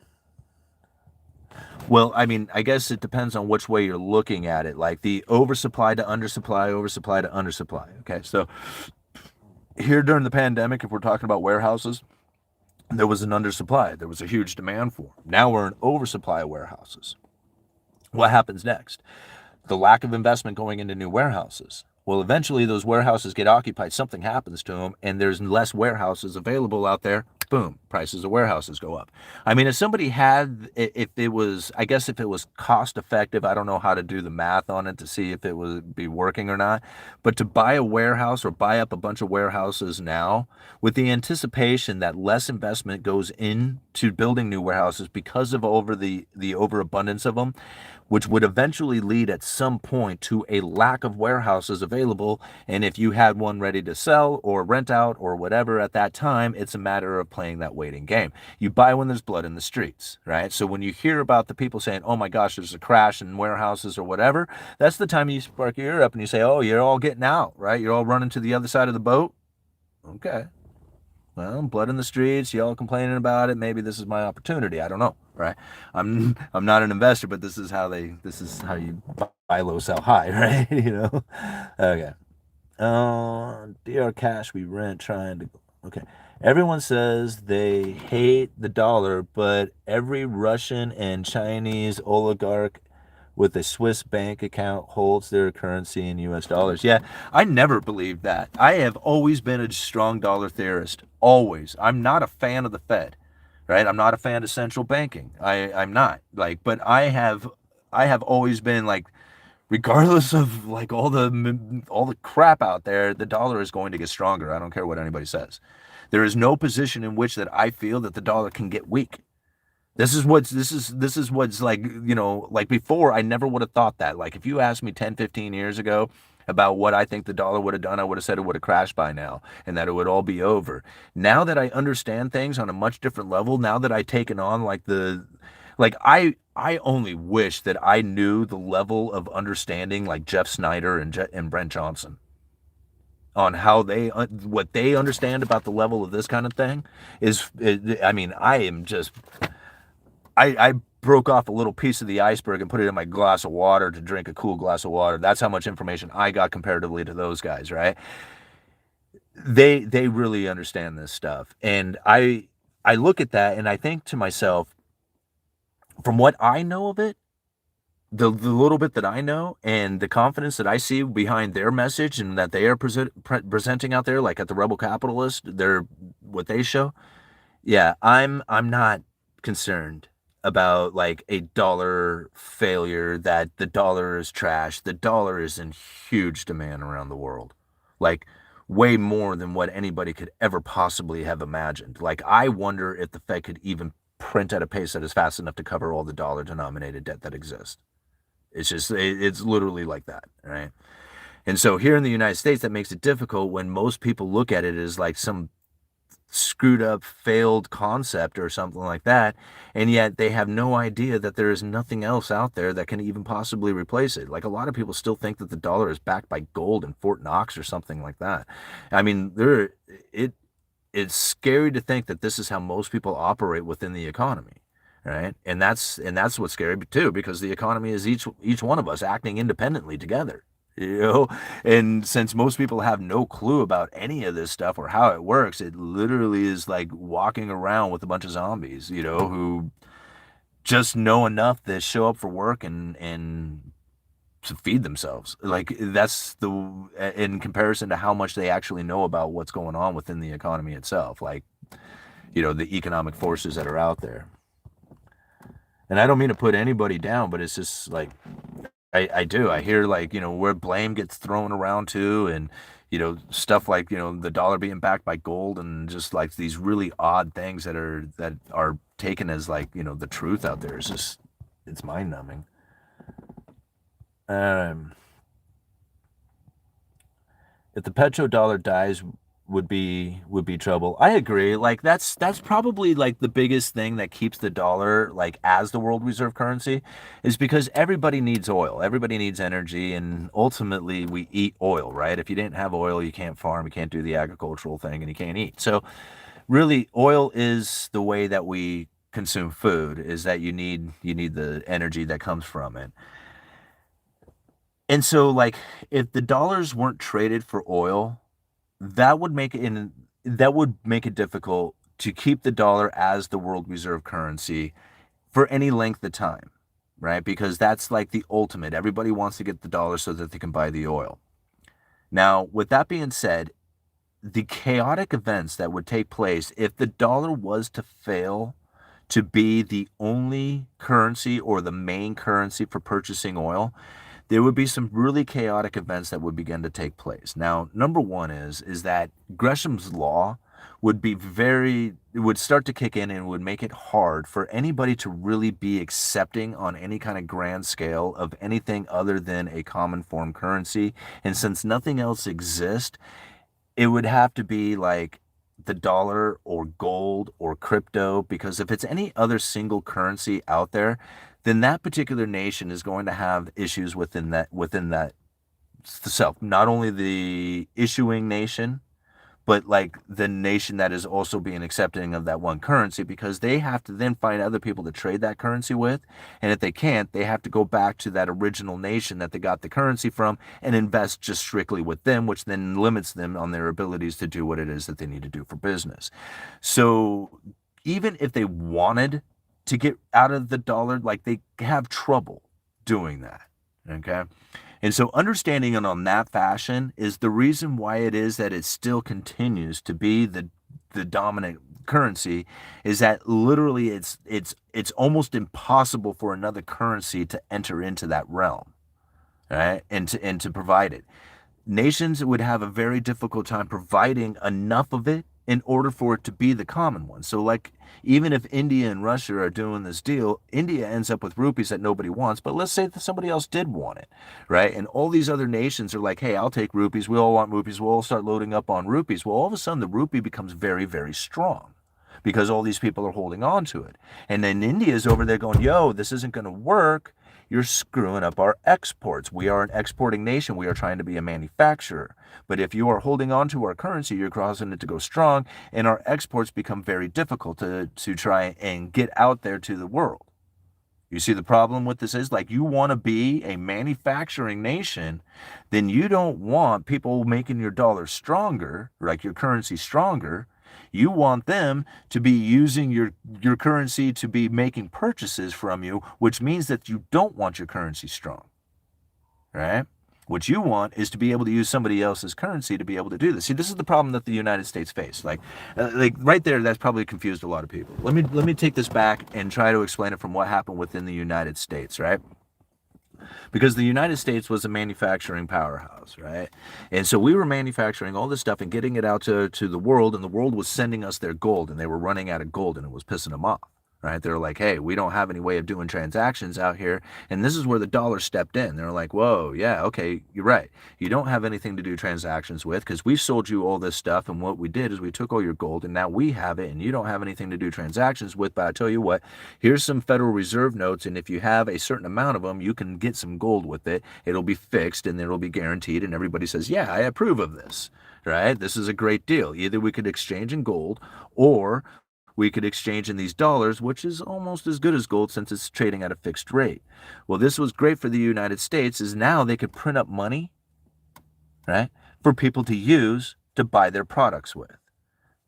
Well, I mean, I guess it depends on which way you're looking at it. Like the oversupply to undersupply, oversupply to undersupply. Okay, so here during the pandemic, if we're talking about warehouses, there was an undersupply. There was a huge demand for them. Now we're in oversupply of warehouses. What happens next? The lack of investment going into new warehouses. Well, eventually those warehouses get occupied, something happens to them, and there's less warehouses available out there. Boom, prices of warehouses go up. I mean, if somebody had, if it was cost effective, I don't know how to do the math on it to see if it would be working or not, but to buy a warehouse or buy up a bunch of warehouses now with the anticipation that less investment goes into building new warehouses because of the overabundance of them, which would eventually lead at some point to a lack of warehouses available. And if you had one ready to sell or rent out or whatever at that time, it's a matter of playing that waiting game. You buy when there's blood in the streets, right? So when you hear about the people saying, oh my gosh, there's a crash in warehouses or whatever, that's the time you spark your ear up and you say, oh, you're all getting out, right? You're all running to the other side of the boat. Okay. Well, blood in the streets, y'all complaining about it. Maybe this is my opportunity. I don't know, right? I'm not an investor, but this is how you buy low, sell high, right? Okay. DR cash we rent trying to. Okay. Everyone says they hate the dollar, but every Russian and Chinese oligarch with a Swiss bank account holds their currency in US dollars. Yeah, I never believed that. I have always been a strong dollar theorist. Always. I'm not a fan of the Fed, right? I'm not a fan of central banking. I'm not. But I have always been regardless of all the crap out there, the dollar is going to get stronger. I don't care what anybody says. There is no position in which that I feel that the dollar can get weak. This is what's before, I never would have thought that. If you asked me 10, 15 years ago about what I think the dollar would have done, I would have said it would have crashed by now and that it would all be over. Now that I understand things on a much different level, now that I've taken on I only wish that I knew the level of understanding like Jeff Snyder and Brent Johnson on how what they understand about the level of this kind of thing I mean, I am just I broke off a little piece of the iceberg and put it in my glass of water to drink a cool glass of water. That's how much information I got comparatively to those guys, right? They really understand this stuff. And I look at that and I think to myself, from what I know of it, the little bit that I know and the confidence that I see behind their message and that they are presenting out there, like at the Rebel Capitalist, they're what they show. Yeah, I'm not concerned about like a dollar failure, that the dollar is trash. The dollar is in huge demand around the world. Like way more than what anybody could ever possibly have imagined. Like I wonder if the Fed could even print at a pace that is fast enough to cover all the dollar denominated debt that exists. It's literally like that, right? And so here in the United States, that makes it difficult when most people look at it as like some screwed up, failed concept or something like that. And yet they have no idea that there is nothing else out there that can even possibly replace it. Like a lot of people still think that the dollar is backed by gold in Fort Knox or something like that. I mean, it it's scary to think that this is how most people operate within the economy. Right. And that's what's scary too, because the economy is each one of us acting independently together. You know, and since most people have no clue about any of this stuff or how it works, it literally is like walking around with a bunch of zombies, who just know enough to show up for work and to feed themselves. Like that's in comparison to how much they actually know about what's going on within the economy itself, like, the economic forces that are out there. And I don't mean to put anybody down, but it's just like I do. I hear like, where blame gets thrown around too, and stuff like, the dollar being backed by gold and just like these really odd things that are taken as like, the truth out there. It's mind numbing. Um if the petrodollar dies, would be trouble. I agree. Like that's probably like the biggest thing that keeps the dollar like as the world reserve currency, is because everybody needs oil. Everybody needs energy, and ultimately we eat oil, right? If you didn't have oil, you can't farm, you can't do the agricultural thing, and you can't eat. So really oil is the way that we consume food, is that you need the energy that comes from it. And so like if the dollars weren't traded for oil, that would make it in that would make it difficult to keep the dollar as the world reserve currency for any length of time, right? Because that's like the ultimate. Everybody wants to get the dollar so that they can buy the oil. Now, with that being said, the chaotic events that would take place if the dollar was to fail to be the only currency or the main currency for purchasing oil, there would be some really chaotic events that would begin to take place. Now, number one is that Gresham's law it would start to kick in and would make it hard for anybody to really be accepting on any kind of grand scale of anything other than a common form currency. And since nothing else exists, it would have to be like the dollar or gold or crypto, because if it's any other single currency out there, then that particular nation is going to have issues within that self. Not only the issuing nation, but like the nation that is also being accepting of that one currency, because they have to then find other people to trade that currency with. And if they can't, they have to go back to that original nation that they got the currency from and invest just strictly with them, which then limits them on their abilities to do what it is that they need to do for business. So even if they wanted to get out of the dollar, like they have trouble doing that. Okay. And so understanding it on that fashion is the reason why it is that it still continues to be the dominant currency, is that literally it's almost impossible for another currency to enter into that realm, right? And to provide it. Nations would have a very difficult time providing enough of it in order for it to be the common one. So like even if India and Russia are doing this deal, India ends up with rupees that nobody wants, but let's say that somebody else did want it, right? And all these other nations are like, hey, I'll take rupees. We all want rupees. We'll all start loading up on rupees. Well, all of a sudden the rupee becomes very, very strong. because all these people are holding on to it. And then India's over there going, yo, this isn't going to work. You're screwing up our exports. We are an exporting nation. We are trying to be a manufacturer. But if you are holding on to our currency, you're causing it to go strong, and our exports become very difficult to try and get out there to the world. You see the problem with this is, like, you want to be a manufacturing nation, then you don't want people making your dollar stronger, like your currency stronger. You want them to be using your currency to be making purchases from you, which means that you don't want your currency strong, right? What you want is to be able to use somebody else's currency to be able to do this. See, this is the problem that the United States face. Like right there, that's probably confused a lot of people. Let me take this back and try to explain it from what happened within the United States, right? Because the United States was a manufacturing powerhouse, right? And so we were manufacturing all this stuff and getting it out to the world, and the world was sending us their gold, and they were running out of gold, and it was pissing them off, right? They're like, hey, we don't have any way of doing transactions out here. And this is where the dollar stepped in. They're like, whoa, yeah, okay, you're right. You don't have anything to do transactions with because we sold you all this stuff. And what we did is we took all your gold and now we have it and you don't have anything to do transactions with. But I tell you what, here's some Federal Reserve notes. And if you have a certain amount of them, you can get some gold with it. It'll be fixed and it'll be guaranteed. And everybody says, yeah, I approve of this, right? This is a great deal. Either we could exchange in gold or we could exchange in these dollars, which is almost as good as gold since it's trading at a fixed rate. Well, this was great for the United States, is now they could print up money, right, for people to use to buy their products with.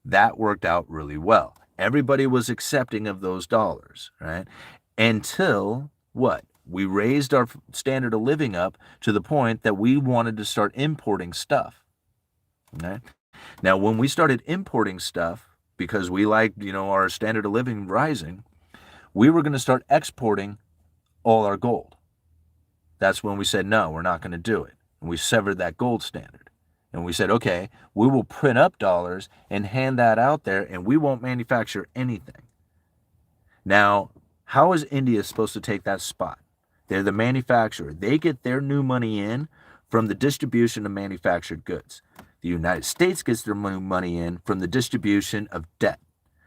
That worked out really well. Everybody was accepting of those dollars, right? Until what? We raised our standard of living up to the point that we wanted to start importing stuff. Okay? Now, when we started importing stuff, because we liked, our standard of living rising, we were going to start exporting all our gold. That's when we said, no, we're not going to do it. And we severed that gold standard. And we said, okay, we will print up dollars and hand that out there, and we won't manufacture anything. Now, how is India supposed to take that spot? They're the manufacturer. They get their new money in from the distribution of manufactured goods. The United States gets their money in from the distribution of debt.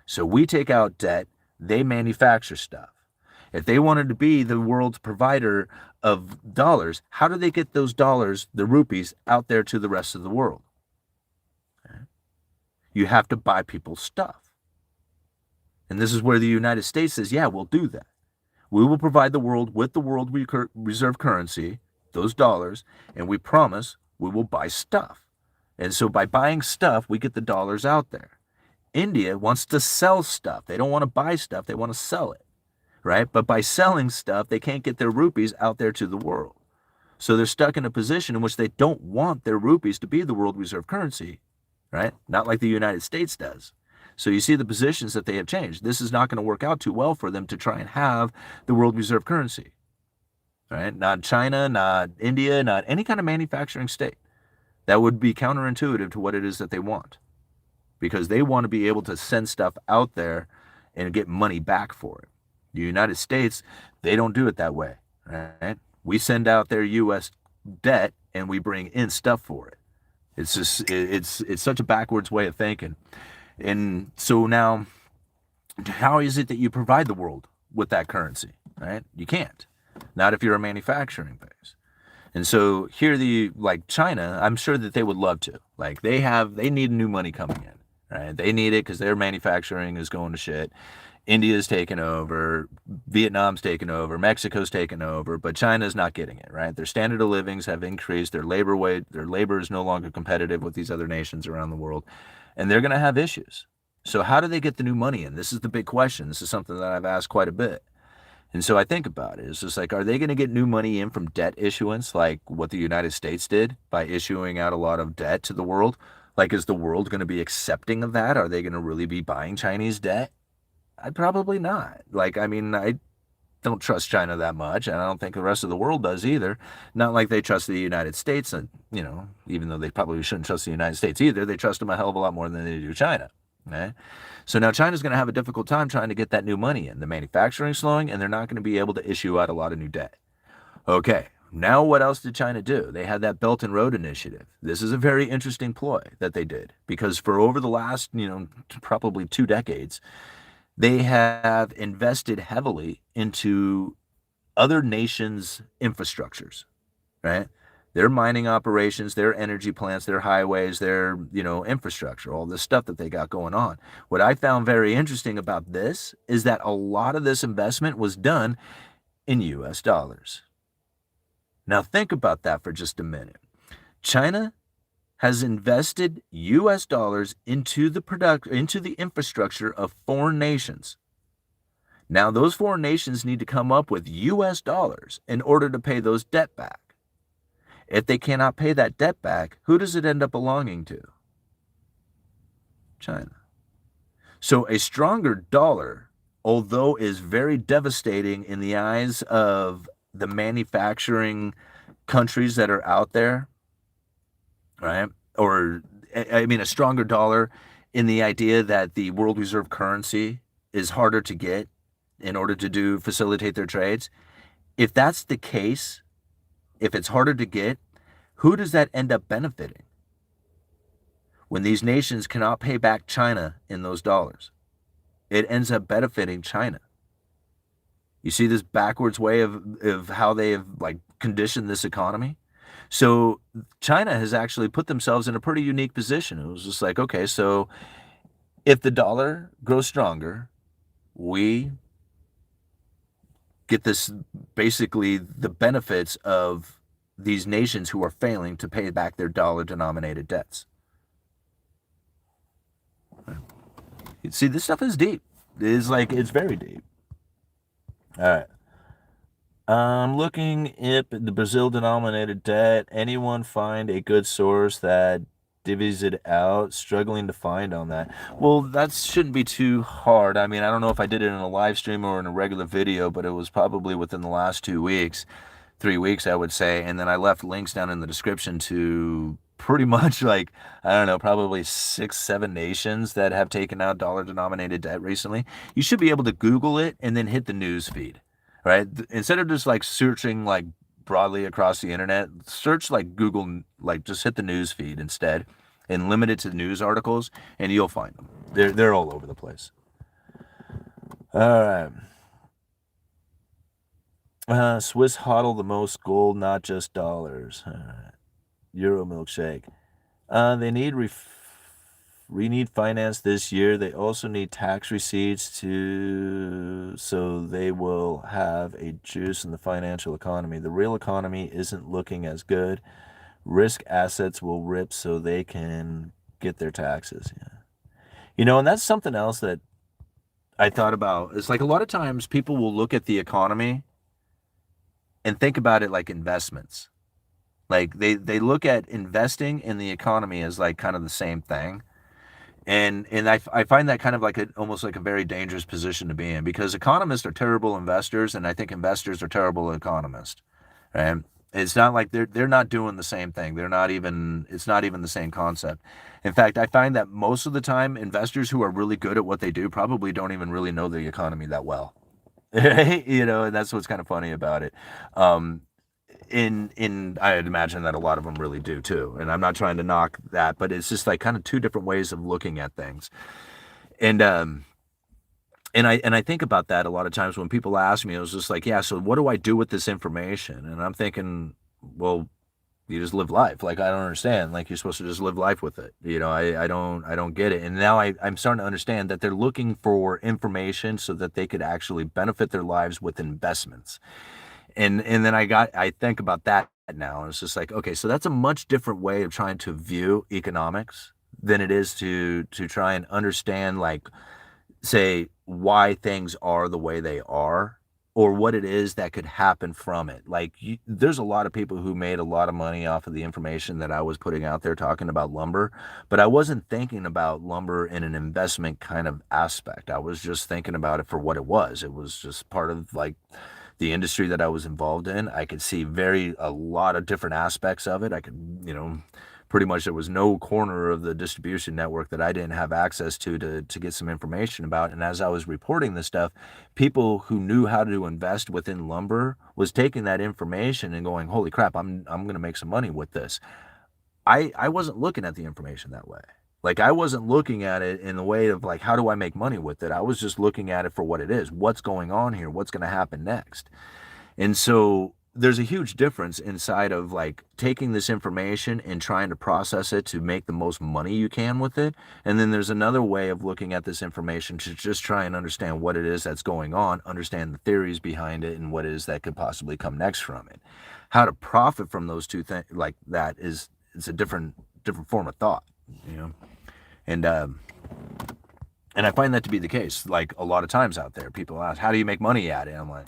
So we take out debt, they manufacture stuff. If they wanted to be the world's provider of dollars, how do they get those dollars, the rupees, out there to the rest of the world? Okay. You have to buy people's stuff. And this is where the United States says, yeah, we'll do that. We will provide the world with the world reserve currency, those dollars, and we promise we will buy stuff. And so by buying stuff, we get the dollars out there. India wants to sell stuff. They don't want to buy stuff. They want to sell it, right? But by selling stuff, they can't get their rupees out there to the world. So they're stuck in a position in which they don't want their rupees to be the world reserve currency, right? Not like the United States does. So you see the positions that they have changed. This is not going to work out too well for them to try and have the world reserve currency, right? Not China, not India, not any kind of manufacturing state. That would be counterintuitive to what it is that they want, because they want to be able to send stuff out there and get money back for it. The United States, they don't do it that way, right? We send out their U.S. debt and we bring in stuff for it. It's just, it's such a backwards way of thinking. And so now, how is it that you provide the world with that currency, right? You can't. Not if you're a manufacturing base. And so here like China, I'm sure that they would love to. Like they need new money coming in, right? They need it because their manufacturing is going to shit. India's taken over, Vietnam's taken over, Mexico's taken over, but China's not getting it, right? Their standard of livings have increased, their labor is no longer competitive with these other nations around the world, and they're going to have issues. So how do they get the new money in? This is the big question. This is something that I've asked quite a bit. And so I think about it. It's just like, are they going to get new money in from debt issuance, like what the United States did by issuing out a lot of debt to the world? Like, is the world going to be accepting of that? Are they going to really be buying Chinese debt? I'd probably not. Like, I mean, I don't trust China that much, and I don't think the rest of the world does either. Not like they trust the United States, and, even though they probably shouldn't trust the United States either, they trust them a hell of a lot more than they do China. Okay? So now China's going to have a difficult time trying to get that new money in. The manufacturing's slowing, and they're not going to be able to issue out a lot of new debt. Okay, Now, what else did China do? They had that Belt and Road Initiative. This is a very interesting ploy that they did because for over the last, probably 2 decades, they have invested heavily into other nations' infrastructures, right? Their mining operations, their energy plants, their highways, their, infrastructure, all this stuff that they got going on. What I found very interesting about this is that a lot of this investment was done in US dollars. Now think about that for just a minute. China has invested US dollars into the infrastructure of foreign nations. Now those foreign nations need to come up with US dollars in order to pay those debt back. If they cannot pay that debt back, who does it end up belonging to? China. So a stronger dollar, although is very devastating in the eyes of the manufacturing countries that are out there, right? Or, I mean, a stronger dollar in the idea that the world reserve currency is harder to get in order to facilitate their trades. If that's the case, if it's harder to get, who does that end up benefiting? When these nations cannot pay back China in those dollars, it ends up benefiting China. You see this backwards way of how they have conditioned this economy? So China has actually put themselves in a pretty unique position. It was just like, okay, so if the dollar grows stronger, we get this basically the benefits of these nations who are failing to pay back their dollar-denominated debts. See, this stuff is deep. It's very deep. All right. I'm looking at the Brazil-denominated debt. Anyone find a good source that divvies it out? Struggling to find on that. Well, that shouldn't be too hard. I mean, I don't know if I did it in a live stream or in a regular video, but it was probably within the last 2 weeks, 3 weeks, I would say. And then I left links down in the description to pretty much I don't know, probably 6, 7 nations that have taken out dollar-denominated debt recently. You should be able to Google it and then hit the news feed. Right? Instead of just searching broadly across the internet, search Google, just hit the news feed instead and limit it to news articles and you'll find them. They're all over the place. All right. Swiss hodl the most gold, not just dollars. Euro milkshake. They need finance this year. They also need tax receipts so they will have a juice in the financial economy. The real economy isn't looking as good. Risk assets will rip so they can get their taxes. Yeah. And that's something else that I thought about. It's a lot of times people will look at the economy and think about it like investments. They look at investing in the economy as kind of the same thing. And I find that kind of almost like a very dangerous position to be in because economists are terrible investors and I think investors are terrible economists. Right? It's not like they're not doing the same thing. It's not even the same concept. In fact, I find that most of the time investors who are really good at what they do probably don't even really know the economy that well. And that's what's kind of funny about it. I'd imagine that a lot of them really do too. And I'm not trying to knock that, but it's just kind of two different ways of looking at things. And I think about that a lot of times when people ask me, it was just yeah, so what do I do with this information? And I'm thinking, well, you just live life. I don't understand. You're supposed to just live life with it. I don't get it. And now I'm starting to understand that they're looking for information so that they could actually benefit their lives with investments. And then I think about that now, and it's just okay, so that's a much different way of trying to view economics than it is to try and understand, say, why things are the way they are, or what it is that could happen from it. There's a lot of people who made a lot of money off of the information that I was putting out there talking about lumber, but I wasn't thinking about lumber in an investment kind of aspect. I was just thinking about it for what it was. It was just part of the industry that I was involved in. I could see a lot of different aspects of it. I could, pretty much there was no corner of the distribution network that I didn't have access to get some information about. And as I was reporting this stuff, people who knew how to invest within lumber was taking that information and going, holy crap, I'm going to make some money with this. I wasn't looking at the information that way. Like, I wasn't looking at it in the way of like, how do I make money with it? I was just looking at it for what it is. What's going on here? What's going to happen next? And so there's a huge difference inside of like taking this information and trying to process it to make the most money you can with it. And then there's another way of looking at this information to just try and understand what it is that's going on, understand the theories behind it, and what it is that could possibly come next from it. How to profit from those two things like that is it's a different form of thought, you know. And I find that to be the case. Like a lot of times out there, people ask, "How do you make money at it?" I'm like,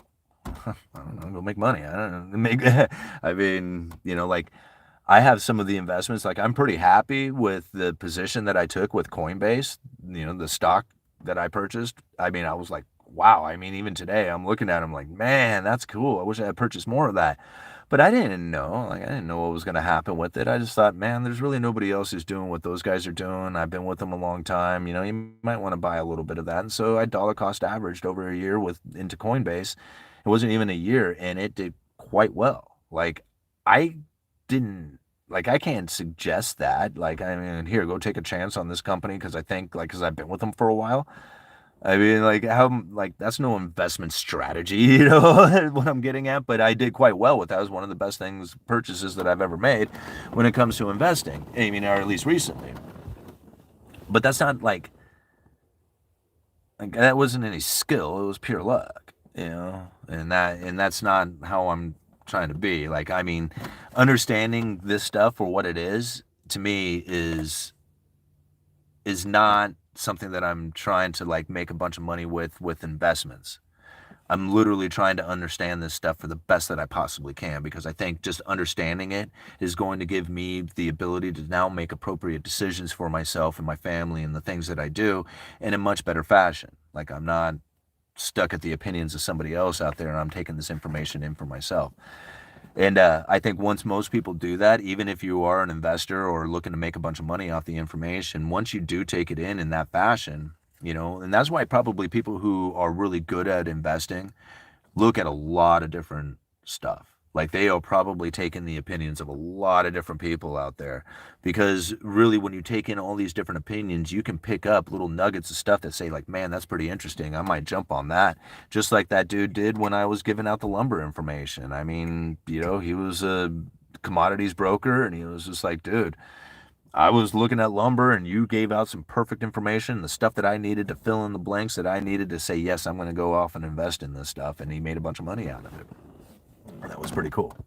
I don't know, go make money. I don't know, make. I mean, you know, like I have some of the investments. Like I'm pretty happy with the position that I took with Coinbase. You know, the stock that I purchased. I mean, I was like, wow. I mean, even today, I'm looking at them like, man, that's cool. I wish I had purchased more of that. But I didn't know. Like I didn't know what was going to happen with it. I just thought, man, there's really nobody else who's doing what those guys are doing. I've been with them a long time. You know, you might want to buy a little bit of that. And so I dollar cost averaged over a year with into Coinbase. It wasn't even a year, and it did quite well. Like I didn't like I can't suggest that. Like I mean, here, go take a chance on this company because I think like because I've been with them for a while. I mean, like how like that's no investment strategy, you know, what I'm getting at. But I did quite well with that. It was one of the best things purchases that I've ever made when it comes to investing. I mean, or at least recently. But that's not like that wasn't any skill. It was pure luck, you know. And that's not how I'm trying to be. Like I mean, understanding this stuff for what it is to me is not something that I'm trying to like make a bunch of money with investments. I'm literally trying to understand this stuff for the best that I possibly can because I think just understanding it is going to give me the ability to now make appropriate decisions for myself and my family and the things that I do in a much better fashion. Like I'm not stuck at the opinions of somebody else out there and I'm taking this information in for myself. And I think once most people do that, even if you are an investor or looking to make a bunch of money off the information, once you do take it in that fashion, you know, and that's why probably people who are really good at investing look at a lot of different stuff. Like they are probably taking the opinions of a lot of different people out there because really when you take in all these different opinions, you can pick up little nuggets of stuff that say like, man, that's pretty interesting. I might jump on that. Just like that dude did when I was giving out the lumber information. I mean, you know, he was a commodities broker and he was just like, dude, I was looking at lumber and you gave out some perfect information, the stuff that I needed to fill in the blanks that I needed to say, yes, I'm going to go off and invest in this stuff. And he made a bunch of money out of it. And that was pretty cool.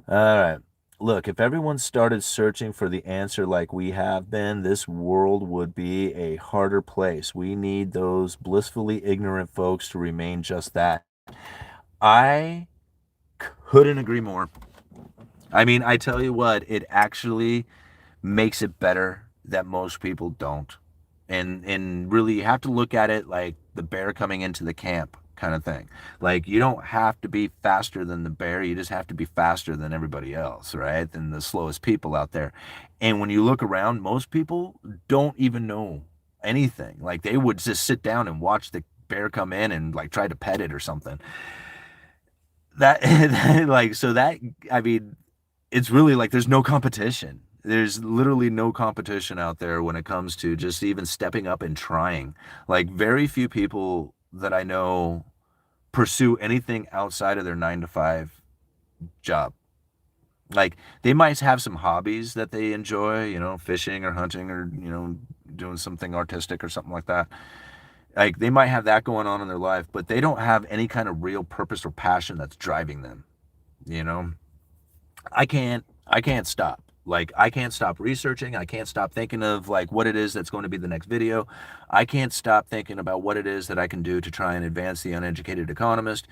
All right. Look, if everyone started searching for the answer like we have been, this world would be a harder place. We need those blissfully ignorant folks to remain just that. I couldn't agree more. I mean, I tell you what, it actually makes it better that most people don't. And really you have to look at it like the bear coming into the camp kind of thing. Like you don't have to be faster than the bear, you just have to be faster than everybody else, right? Than the slowest people out there. And when you look around, most people don't even know anything. Like they would just sit down and watch the bear come in and like try to pet it or something. That like so that I mean it's really like there's no competition. There's literally no competition out there when it comes to just even stepping up and trying. Like very few people that I know pursue anything outside of their 9 to 5 job. Like they might have some hobbies that they enjoy, you know, fishing or hunting or, you know, doing something artistic or something like that. Like they might have that going on in their life, but they don't have any kind of real purpose or passion that's driving them, you know? I can't stop. Like I can't stop researching. I can't stop thinking of like what it is that's going to be the next video. I can't stop thinking about what it is that I can do to try and advance the uneducated economist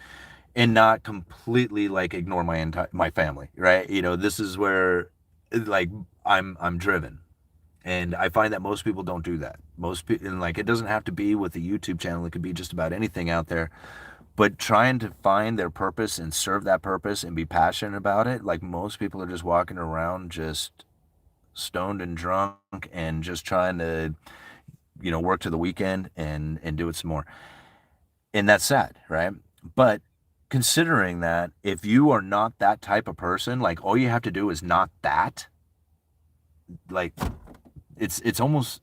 and not completely like ignore my family, right? You know, this is where like I'm driven. And I find that most people don't do that. Most people, and like it doesn't have to be with a YouTube channel. It could be just about anything out there. But trying to find their purpose and serve that purpose and be passionate about it, like most people are just walking around just stoned and drunk and just trying to, work to the weekend and do it some more. And that's sad, right? But considering that if you are not that type of person, like all you have to do is not that, like it's almost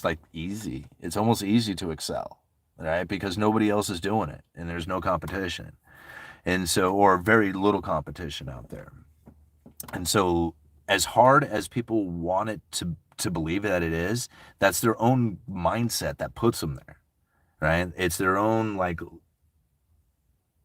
like easy. It's almost easy to excel, right? Because nobody else is doing it and there's no competition. And so, or very little competition out there. And so, as hard as people want it to believe that it is, that's their own mindset that puts them there, right? It's their own like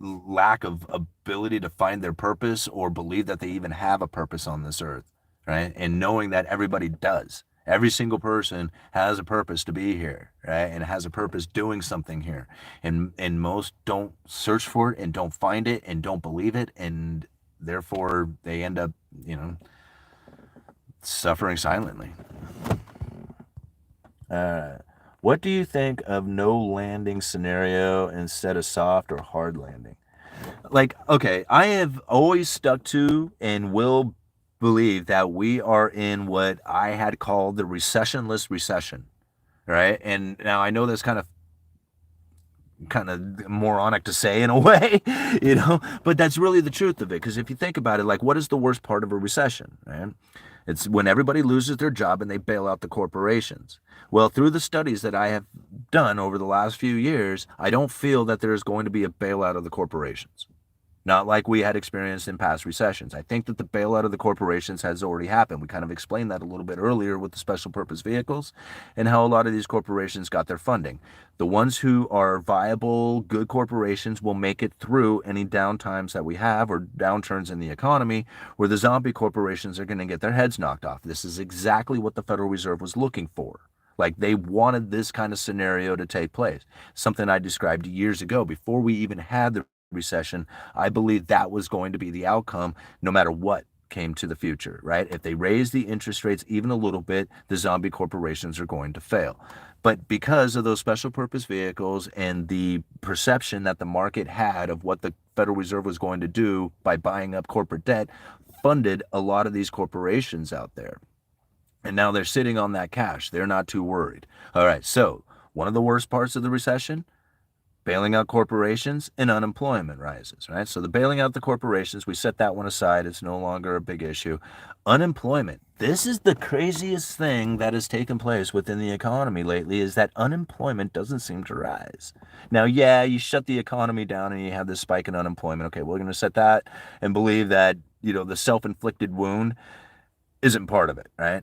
lack of ability to find their purpose or believe that they even have a purpose on this earth, right? And knowing that everybody does. Every single person has a purpose to be here, right? And has a purpose doing something here. And most don't search for it and don't find it and don't believe it, and therefore they end up, suffering silently. What do you think of no landing scenario instead of soft or hard landing? Like, okay, I have always stuck to and will believe that we are in what I had called the recessionless recession, right? And now I know that's kind of moronic to say in a way, but that's really the truth of it. Because if you think about it, like, what is the worst part of a recession, right? It's when everybody loses their job and they bail out the corporations. Well, through the studies that I have done over the last few years, I don't feel that there is going to be a bailout of the corporations. Not like we had experienced in past recessions. I think that the bailout of the corporations has already happened. We kind of explained that a little bit earlier with the special purpose vehicles and how a lot of these corporations got their funding. The ones who are viable, good corporations will make it through any downtimes that we have or downturns in the economy, where the zombie corporations are going to get their heads knocked off. This is exactly what the Federal Reserve was looking for. Like, they wanted this kind of scenario to take place. Something I described years ago before we even had the recession. I believe that was going to be the outcome no matter what came to the future, right? If they raise the interest rates even a little bit, the zombie corporations are going to fail. But because of those special purpose vehicles and the perception that the market had of what the Federal Reserve was going to do by buying up corporate debt, funded a lot of these corporations out there. And now they're sitting on that cash. They're not too worried. All right, so one of the worst parts of the recession, bailing out corporations and unemployment rises, right? So the bailing out the corporations, we set that one aside. It's no longer a big issue. Unemployment. This is the craziest thing that has taken place within the economy lately, is that unemployment doesn't seem to rise. Now, yeah, you shut the economy down and you have this spike in unemployment. Okay, we're going to set that and believe that, the self-inflicted wound isn't part of it, right?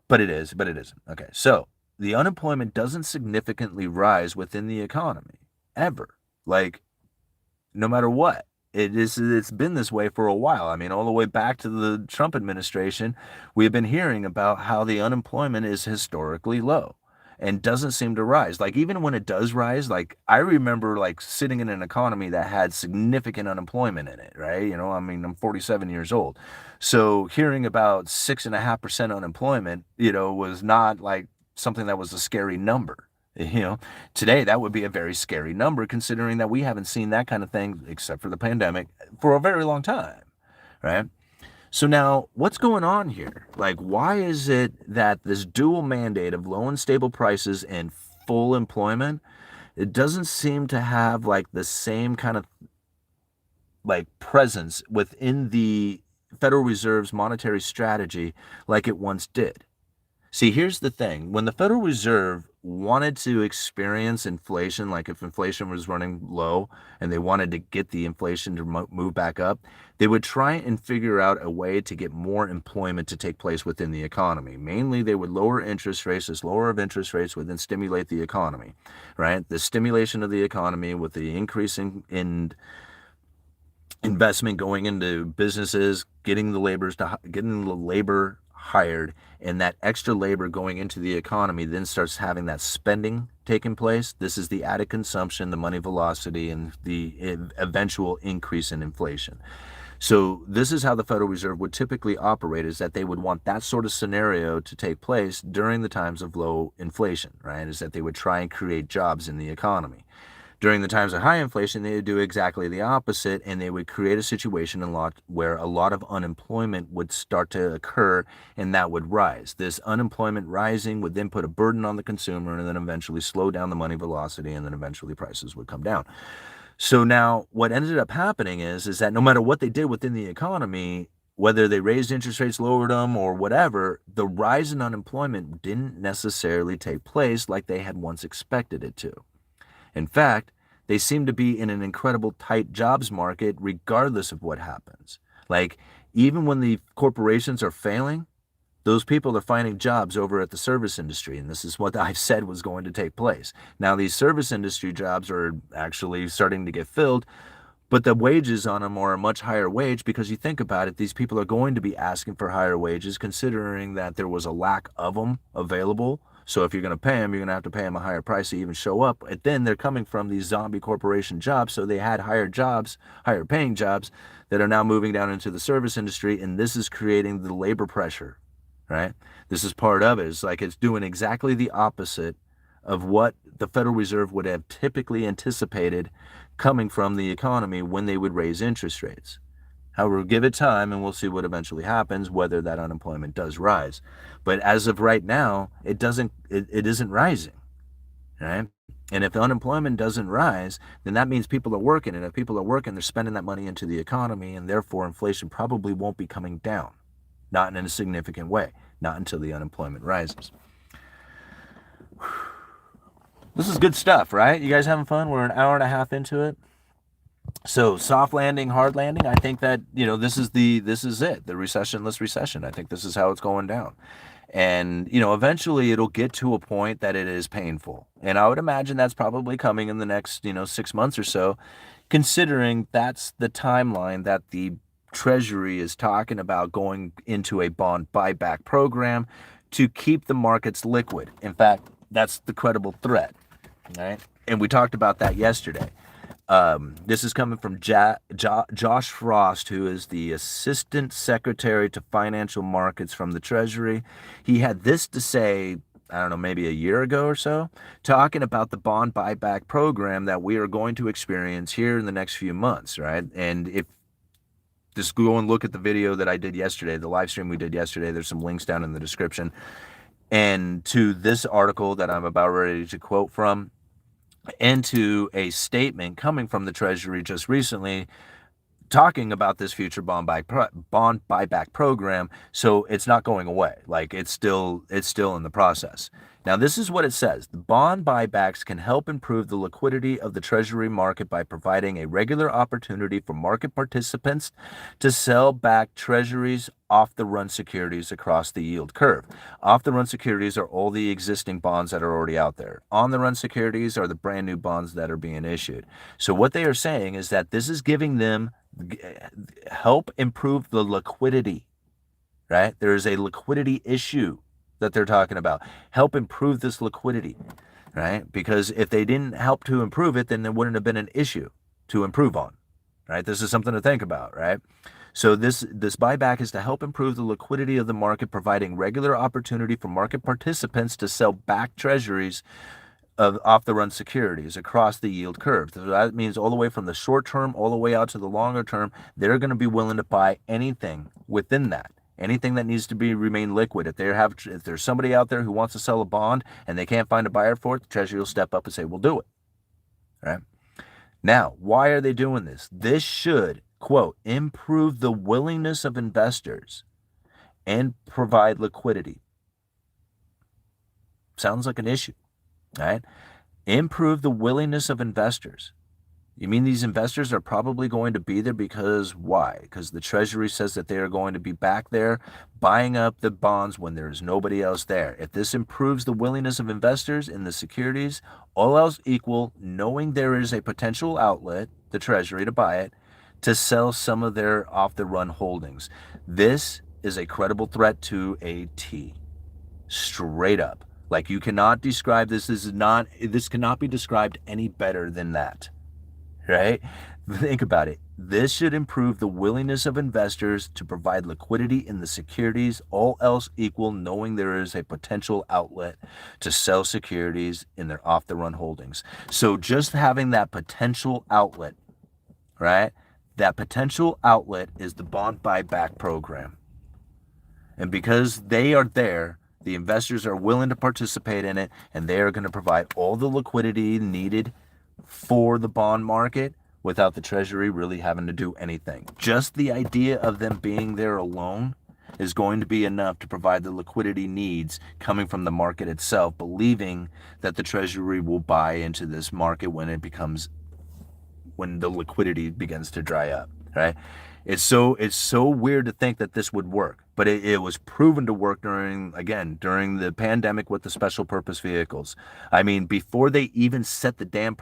But it is, but it isn't. Okay, so the unemployment doesn't significantly rise within the economy. Ever. Like, no matter what. It's been this way for a while. I mean, all the way back to the Trump administration, we've been hearing about how the unemployment is historically low and doesn't seem to rise. Like, even when it does rise, like, I remember like sitting in an economy that had significant unemployment in it, right? I mean, I'm 47 years old. So hearing about 6.5% unemployment, was not like something that was a scary number. Today that would be a very scary number, considering that we haven't seen that kind of thing, except for the pandemic, for a very long time, right? So now, what's going on here? Like, why is it that this dual mandate of low and stable prices and full employment, it doesn't seem to have like the same kind of like presence within the Federal Reserve's monetary strategy like it once did? See, here's the thing. When the Federal Reserve wanted to experience inflation, like if inflation was running low and they wanted to get the inflation to move back up, they would try and figure out a way to get more employment to take place within the economy. Mainly, they would lower interest rates. This lower of interest rates would then stimulate the economy, right? The stimulation of the economy with the increase in investment going into businesses, getting the labor hired, and that extra labor going into the economy then starts having that spending taking place. This is the added consumption, the money velocity, and the eventual increase in inflation. So this is how the Federal Reserve would typically operate, is that they would want that sort of scenario to take place during the times of low inflation, right? Is that they would try and create jobs in the economy. During the times of high inflation, they would do exactly the opposite, and they would create a situation where a lot of unemployment would start to occur, and that would rise. This unemployment rising would then put a burden on the consumer, and then eventually slow down the money velocity, and then eventually prices would come down. So now what ended up happening is that no matter what they did within the economy, whether they raised interest rates, lowered them, or whatever, the rise in unemployment didn't necessarily take place like they had once expected it to. In fact, they seem to be in an incredible tight jobs market regardless of what happens. Like, even when the corporations are failing, those people are finding jobs over at the service industry, and this is what I've said was going to take place. Now, these service industry jobs are actually starting to get filled, but the wages on them are a much higher wage because you think about it, these people are going to be asking for higher wages considering that there was a lack of them available. So if you're going to pay them, you're going to have to pay them a higher price to even show up. And then they're coming from these zombie corporation jobs, so they had higher jobs, higher paying jobs that are now moving down into the service industry, and this is creating the labor pressure, right? This is part of it. It's like it's doing exactly the opposite of what the Federal Reserve would have typically anticipated coming from the economy when they would raise interest rates. However, give it time and we'll see what eventually happens, whether that unemployment does rise. But as of right now, it isn't rising, right? And if the unemployment doesn't rise, then that means people are working. And if people are working, they're spending that money into the economy, and therefore inflation probably won't be coming down, not in a significant way, not until the unemployment rises. This is good stuff, right? You guys having fun? We're an hour and a half into it. So soft landing, hard landing, I think that, this is it, the recessionless recession. I think this is how it's going down. And, eventually it'll get to a point that it is painful. And I would imagine that's probably coming in the next, 6 months or so, considering that's the timeline that the Treasury is talking about going into a bond buyback program to keep the markets liquid. In fact, that's the credible threat, right? And we talked about that yesterday. This is coming from Josh Frost, who is the Assistant Secretary to Financial Markets from the Treasury. He had this to say, I don't know, maybe a year ago or so, talking about the bond buyback program that we are going to experience here in the next few months, right? And if just go and look at the video that I did yesterday, the live stream we did yesterday, there's some links down in the description. And to this article that I'm about ready to quote from, and to a statement coming from the Treasury just recently talking about this future bond buyback program. So it's not going away. Like it's still in the process. Now, this is what it says. The bond buybacks can help improve the liquidity of the Treasury market by providing a regular opportunity for market participants to sell back Treasuries off-the-run securities across the yield curve. Off-the-run securities are all the existing bonds that are already out there. On-the-run securities are the brand new bonds that are being issued. So what they are saying is that this is giving them help improve the liquidity, right? There is a liquidity issue that they're talking about. Help improve this liquidity, right? Because if they didn't help to improve it, then there wouldn't have been an issue to improve on, right? This is something to think about, right? So this buyback is to help improve the liquidity of the market, providing regular opportunity for market participants to sell back treasuries of off-the-run securities across the yield curve. So that means all the way from the short term all the way out to the longer term, they're going to be willing to buy anything within that. Anything that needs to remain liquid. If there's somebody out there who wants to sell a bond and they can't find a buyer for it, the Treasury will step up and say, we'll do it. Right? Now, why are they doing this? This should, quote, improve the willingness of investors and provide liquidity. Sounds like an issue, right? Improve the willingness of investors. You mean these investors are probably going to be there because why? Because the Treasury says that they are going to be back there buying up the bonds when there is nobody else there. If this improves the willingness of investors in the securities, all else equal, knowing there is a potential outlet, the Treasury, to buy it, to sell some of their off-the-run holdings. This is a credible threat to a T. Straight up. Like, you cannot describe this. This cannot be described any better than that. Right? Think about it. This should improve the willingness of investors to provide liquidity in the securities, all else equal, knowing there is a potential outlet to sell securities in their off-the-run holdings. So just having that potential outlet, right? That potential outlet is the bond buyback program. And because they are there, the investors are willing to participate in it, and they are going to provide all the liquidity needed for the bond market without the Treasury really having to do anything. Just the idea of them being there alone is going to be enough to provide the liquidity needs coming from the market itself, believing that the Treasury will buy into this market when the liquidity begins to dry up, right? It's so weird to think that this would work, but it was proven to work during the pandemic with the special purpose vehicles. I mean, before they even set the damn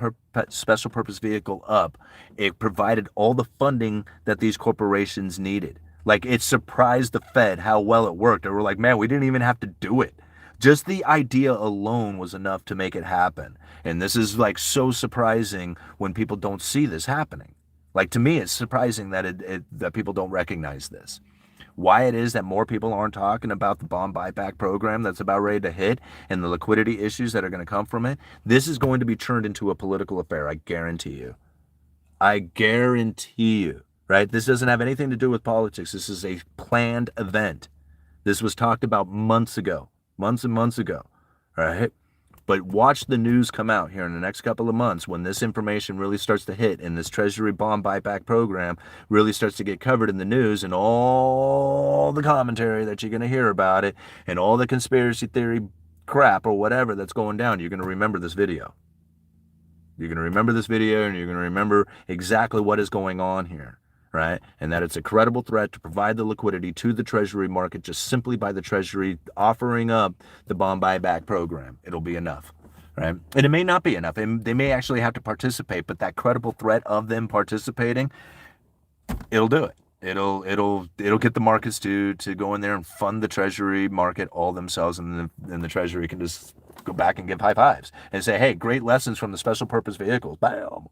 special purpose vehicle up, it provided all the funding that these corporations needed. Like, it surprised the Fed how well it worked. They were like, man, we didn't even have to do it. Just the idea alone was enough to make it happen. And this is like so surprising when people don't see this happening. Like, to me, it's surprising that that people don't recognize this. Why it is that more people aren't talking about the bond buyback program that's about ready to hit and the liquidity issues that are going to come from it. This is going to be turned into a political affair. I guarantee you. I guarantee you, right? This doesn't have anything to do with politics. This is a planned event. This was talked about months and months ago, right? But watch the news come out here in the next couple of months when this information really starts to hit and this Treasury bond buyback program really starts to get covered in the news, and all the commentary that you're going to hear about it and all the conspiracy theory crap or whatever that's going down. You're going to remember this video. You're going to remember this video, and you're going to remember exactly what is going on here, right? And that it's a credible threat to provide the liquidity to the Treasury market just simply by the Treasury offering up the bond buyback program. It'll be enough, right? And it may not be enough. And they may actually have to participate, but that credible threat of them participating, it'll do it. It'll get the markets to go in there and fund the Treasury market all themselves, and the Treasury can just go back and give high fives and say, hey, great lessons from the special purpose vehicles, bam,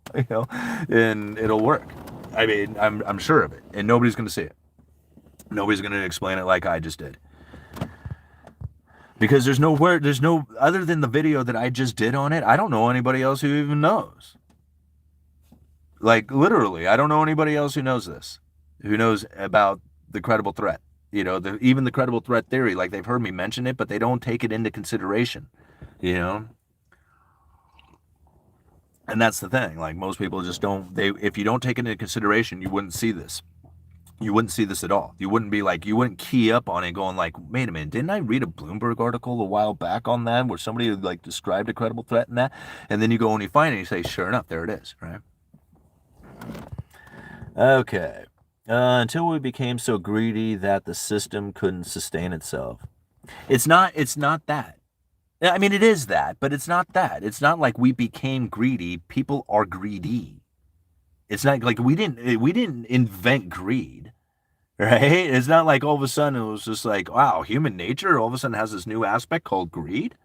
and it'll work. I mean, I'm sure of it, and nobody's going to see it. Nobody's going to explain it like I just did, because there's no other than the video that I just did on it. I don't know anybody else who even knows. Like, literally, I don't know anybody else who knows this, who knows about the credible threat. Even the credible threat theory. Like, they've heard me mention it, but they don't take it into consideration. And that's the thing. Like, most people just don't. If you don't take it into consideration, you wouldn't see this. You wouldn't see this at all. You wouldn't key up on it going like, wait a minute, didn't I read a Bloomberg article a while back on that where somebody like described a credible threat in that? And then you go and you find it and you say, sure enough, there it is, right? Okay. Until we became so greedy that the system couldn't sustain itself. It's not that. I mean, it is that, but it's not that. It's not like we became greedy. People are greedy. It's not like we didn't invent greed, right? It's not like all of a sudden it was just like, wow, human nature all of a sudden has this new aspect called greed.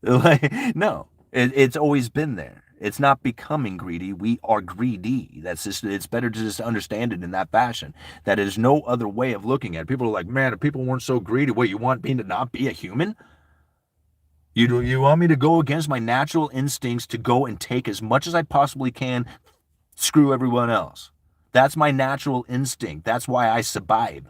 Like, no, it's always been there. It's not becoming greedy. We are greedy. It's better to just understand it in that fashion. That is no other way of looking at it. People are like, man, if people weren't so greedy, what, you want me to not be a human? You want me to go against my natural instincts to go and take as much as I possibly can, screw everyone else. That's my natural instinct. That's why I survive.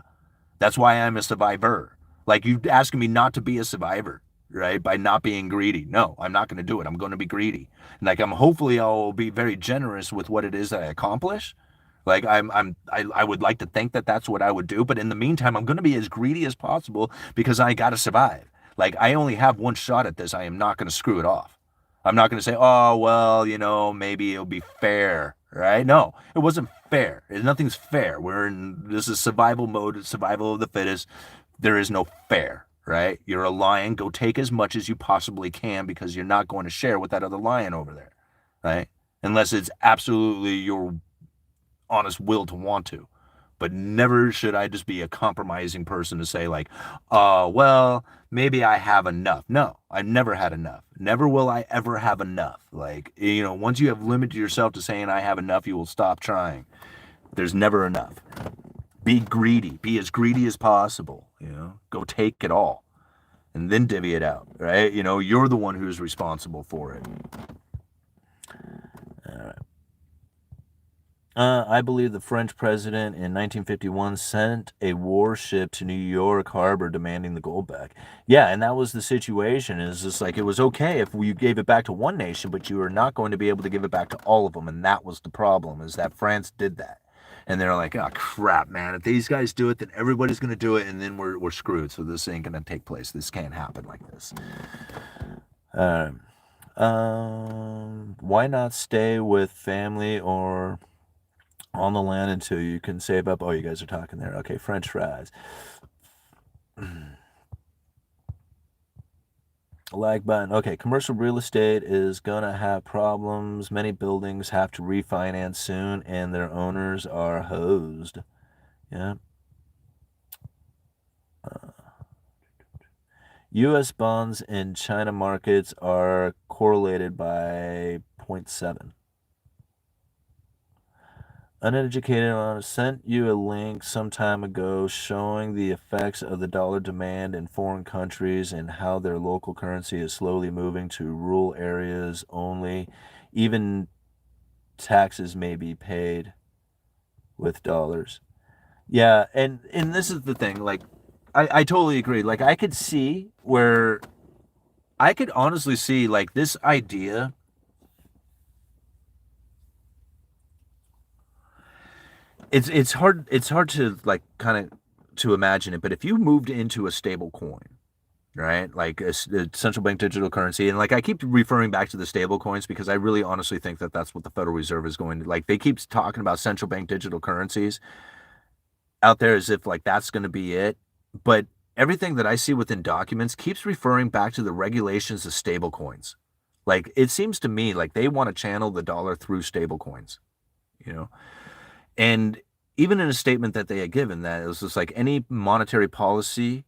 That's why I'm a survivor. Like, you asking me not to be a survivor, right? By not being greedy. No, I'm not going to do it. I'm going to be greedy. And like, hopefully I'll be very generous with what it is that I accomplish. Like, I would like to think that that's what I would do. But in the meantime, I'm going to be as greedy as possible because I got to survive. Like, I only have one shot at this. I am not going to screw it off. I'm not going to say, oh, well, maybe it'll be fair, right? No, it wasn't fair. Nothing's fair. This is survival mode, survival of the fittest. There is no fair, right? You're a lion. Go take as much as you possibly can because you're not going to share with that other lion over there, right? Unless it's absolutely your honest will to want to. But never should I just be a compromising person to say like, oh, well, maybe I have enough. No, I've never had enough. Never will I ever have enough. Like, once you have limited yourself to saying I have enough, you will stop trying. There's never enough. Be greedy. Be as greedy as possible. Go take it all, and then divvy it out. Right? You're the one who's responsible for it. All right. I believe the French president in 1951 sent a warship to New York Harbor demanding the gold back. Yeah, and that was the situation. It's just like it was okay if you gave it back to one nation, but you were not going to be able to give it back to all of them, and that was the problem, is that France did that. And they're like, oh, crap, man. If these guys do it, then everybody's going to do it, and then we're screwed. So this ain't going to take place. This can't happen like this. Why not stay with family or on the land until you can save up? Oh, you guys are talking there. Okay, French fries. Like button. Okay, commercial real estate is gonna have problems. Many buildings have to refinance soon, and their owners are hosed. Yeah. U.S. bonds in China markets are correlated by 0.7. Uneducated sent you a link some time ago showing the effects of the dollar demand in foreign countries and how their local currency is slowly moving to rural areas only. Even taxes may be paid with dollars. Yeah, and this is the thing, like, I totally agree. Like, I could honestly see, like, this idea. It's hard to, like, kind of to imagine it, but if you moved into a stable coin, right, like a central bank digital currency, and like I keep referring back to the stable coins because I really honestly think that that's what the Federal Reserve is going to, like, they keep talking about central bank digital currencies out there as if like that's going to be it, but everything that I see within documents keeps referring back to the regulations of stable coins. Like, it seems to me like they want to channel the dollar through stable coins, and even in a statement that they had given, that it was just like any monetary policy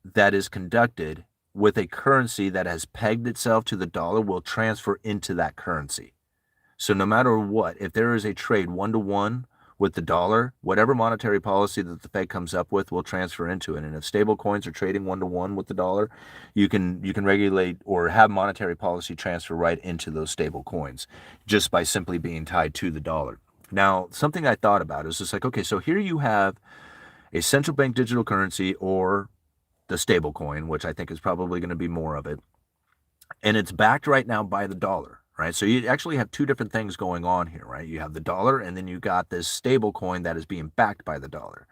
that is conducted with a currency that has pegged itself to the dollar will transfer into that currency. So no matter what, if there is a trade one-to-one with the dollar, whatever monetary policy that the Fed comes up with will transfer into it. And if stable coins are trading one-to-one with the dollar, you can regulate or have monetary policy transfer right into those stable coins just by simply being tied to the dollar. Now, something I thought about is just like, okay, so here you have a central bank digital currency, or the stable coin, which I think is probably going to be more of it, and it's backed right now by the dollar, right? So you actually have two different things going on here, right? You have the dollar, and then you got this stable coin that is being backed by the dollar.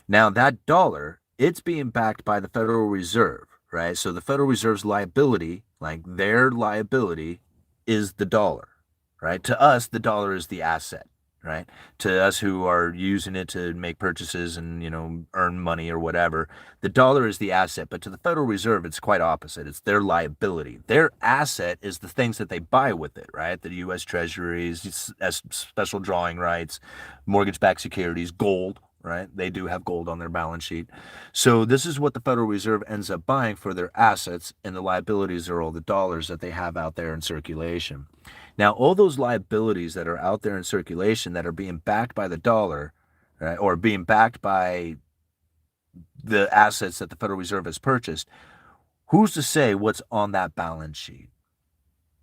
Now, that dollar, it's being backed by the Federal Reserve, right? So the Federal Reserve's liability, like their liability, is the dollar, right? To us, the dollar is the asset, right? To us who are using it to make purchases and, earn money or whatever, the dollar is the asset. But to the Federal Reserve, it's quite opposite. It's their liability. Their asset is the things that they buy with it, right? The U.S. Treasuries, special drawing rights, mortgage-backed securities, gold, right? They do have gold on their balance sheet. So this is what the Federal Reserve ends up buying for their assets, and the liabilities are all the dollars that they have out there in circulation. Now, all those liabilities that are out there in circulation that are being backed by the dollar, right, or being backed by the assets that the Federal Reserve has purchased, who's to say what's on that balance sheet,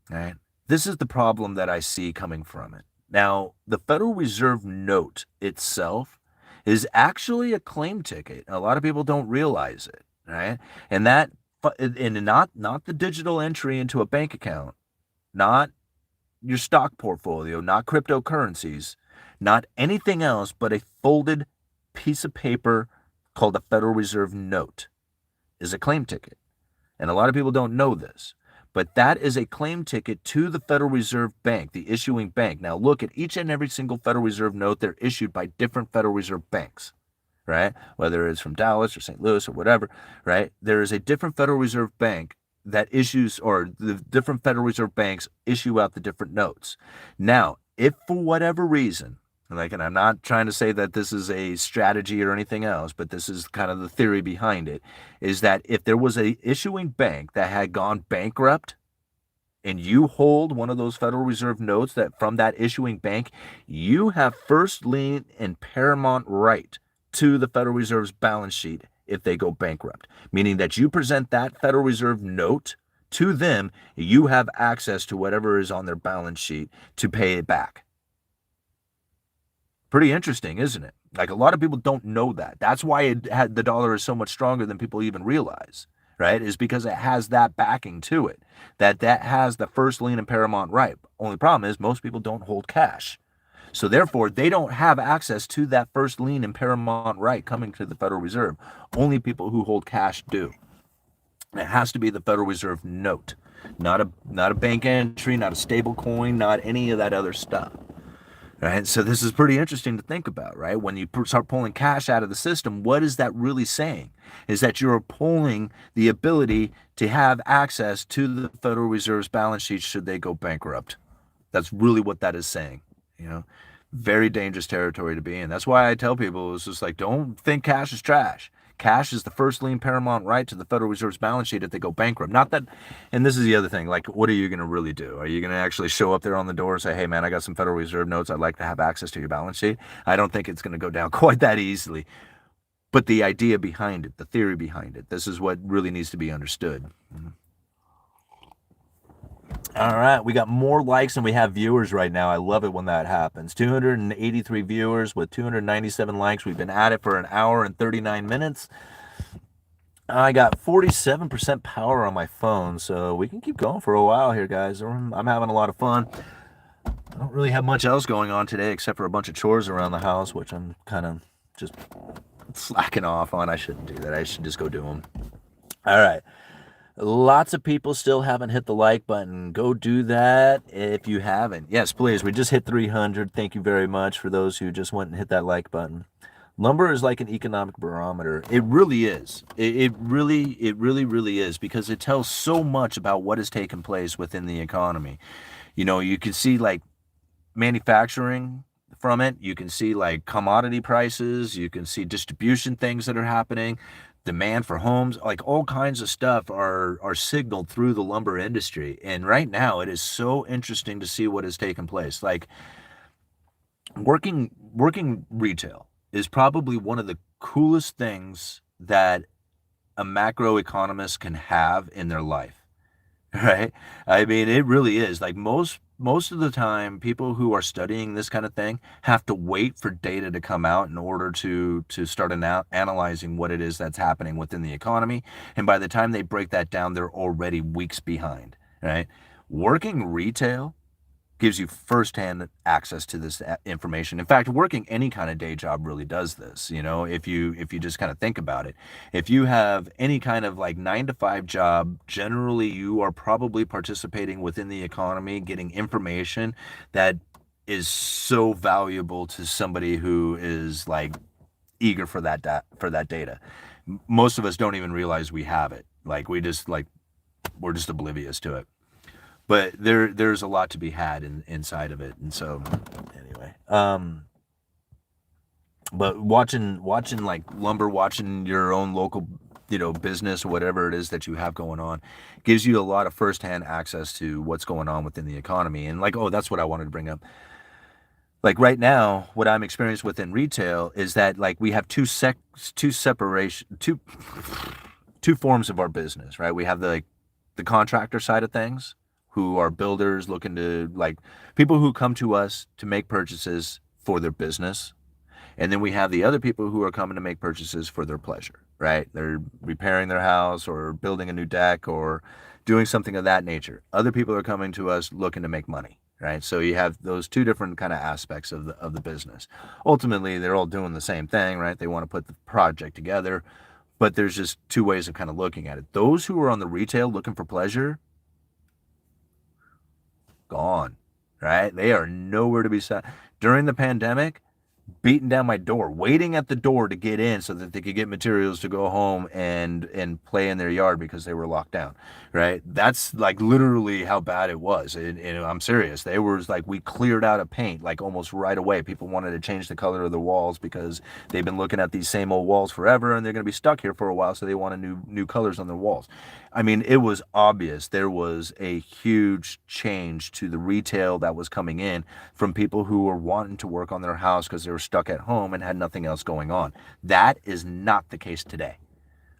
right? This is the problem that I see coming from it. Now, the Federal Reserve note itself is actually a claim ticket. A lot of people don't realize it, right? And not the digital entry into a bank account, not your stock portfolio, not cryptocurrencies, not anything else but a folded piece of paper called a Federal Reserve note is a claim ticket. And a lot of people don't know this, but that is a claim ticket to the Federal Reserve Bank, the issuing bank. Now look at each and every single Federal Reserve note. They're issued by different Federal Reserve banks, right? Whether it's from Dallas or St. Louis or whatever, right? There is a different Federal Reserve Bank that issues, or the different Federal Reserve banks issue out the different notes. Now, if for whatever reason, and I'm not trying to say that this is a strategy or anything else, but this is kind of the theory behind it, is that if there was a issuing bank that had gone bankrupt, and you hold one of those Federal Reserve notes that from that issuing bank, you have first lien and paramount right to the Federal Reserve's balance sheet if they go bankrupt, meaning that you present that Federal Reserve note to them, you have access to whatever is on their balance sheet to pay it back. Pretty interesting, isn't it? Like a lot of people don't know that. That's why the dollar is so much stronger than people even realize, right? Is because it has that backing to it. That has the first lien and paramount right. Only problem is most people don't hold cash. So therefore, they don't have access to that first lien and paramount right coming to the Federal Reserve. Only people who hold cash do. And it has to be the Federal Reserve note, not a bank entry, not a stable coin, not any of that other stuff. Right? So this is pretty interesting to think about, right? When you start pulling cash out of the system, what is that really saying? Is that you're pulling the ability to have access to the Federal Reserve's balance sheet should they go bankrupt. That's really what that is saying, Very dangerous territory to be in. That's why I tell people, it's just like, don't think cash is trash. Cash is the first lien paramount right to the Federal Reserve's balance sheet if they go bankrupt. Not that, and this is the other thing, like, what are you going to really do? Are you going to actually show up there on the door and say, hey, man, I got some Federal Reserve notes. I'd like to have access to your balance sheet? I don't think it's going to go down quite that easily. But the idea behind it, the theory behind it, this is what really needs to be understood. All right, we got more likes than we have viewers right now. I love it when that happens. 283 viewers with 297 likes. We've been at it for an hour and 39 minutes. I got 47% power on my phone, so we can keep going for a while here, guys. I'm having a lot of fun. I don't really have much else going on today except for a bunch of chores around the house, which I'm kind of just slacking off on. I shouldn't do that. I should just go do them. All right. Lots of people still haven't hit the like button. Go do that if you haven't. Yes, please. We just hit 300. Thank you very much for those who just went and hit that like button. Lumber is like an economic barometer. It really is. It really is, because it tells so much about what has taken place within the economy. You can see like manufacturing from it. You can see like commodity prices. You can see distribution things that are happening. Demand for homes, like all kinds of stuff are signaled through the lumber industry. And right now it is so interesting to see what has taken place. Like working retail is probably one of the coolest things that a macroeconomist can have in their life. Right? I mean, it really is. Like most of the time, people who are studying this kind of thing have to wait for data to come out in order to start analyzing what it is that's happening within the economy. And by the time they break that down, they're already weeks behind, right? Working retail gives you firsthand access to this information. In fact, working any kind of day job really does this. If you just kind of think about it, if you have any kind of like 9-to-5 job, generally you are probably participating within the economy, getting information that is so valuable to somebody who is like eager for that data. Most of us don't even realize we have it. Like we're just oblivious to it. But there's a lot to be had inside of it. And so anyway, but watching like lumber, watching your own local, business or whatever it is that you have going on gives you a lot of firsthand access to what's going on within the economy. And like, that's what I wanted to bring up. Like right now, what I'm experiencing within retail is that like we have two forms of our business, right? We have the contractor side of things, who are builders looking to, like, people who come to us to make purchases for their business. And then we have the other people who are coming to make purchases for their pleasure, right? They're repairing their house or building a new deck or doing something of that nature. Other people are coming to us looking to make money, right? So you have those two different kind of aspects of the business. Ultimately, they're all doing the same thing, right? They want to put the project together, but there's just two ways of kind of looking at it. Those who are on the retail looking for pleasure, gone, right? They are nowhere to be seen. During the pandemic, beating down my door, waiting at the door to get in so that they could get materials to go home and play in their yard because they were locked down, right? That's like literally how bad it was. And I'm serious. They were like, we cleared out of paint like almost right away. People wanted to change the color of the walls because they've been looking at these same old walls forever and they're going to be stuck here for a while, so they wanted new colors on their walls. I mean, it was obvious there was a huge change to the retail that was coming in from people who were wanting to work on their house because they were stuck at home and had nothing else going on. That is not the case today.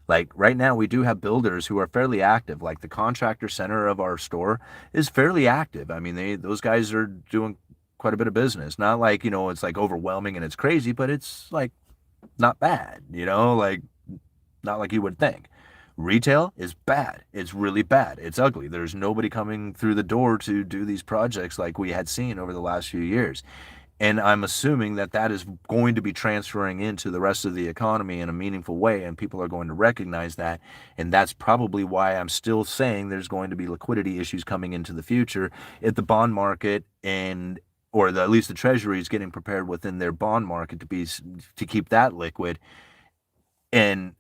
Like right now, we do have builders who are fairly active. Like the contractor center of our store is fairly active. I mean, those guys are doing quite a bit of business. Not like, it's like overwhelming and it's crazy, but it's like not bad, like not like you would think. Retail is bad. It's really bad. It's ugly. There's nobody coming through the door to do these projects like we had seen over the last few years. And I'm assuming that that is going to be transferring into the rest of the economy in a meaningful way, and people are going to recognize that. And that's probably why I'm still saying there's going to be liquidity issues coming into the future if the bond market at least the Treasury is getting prepared within their bond market to keep that liquid. And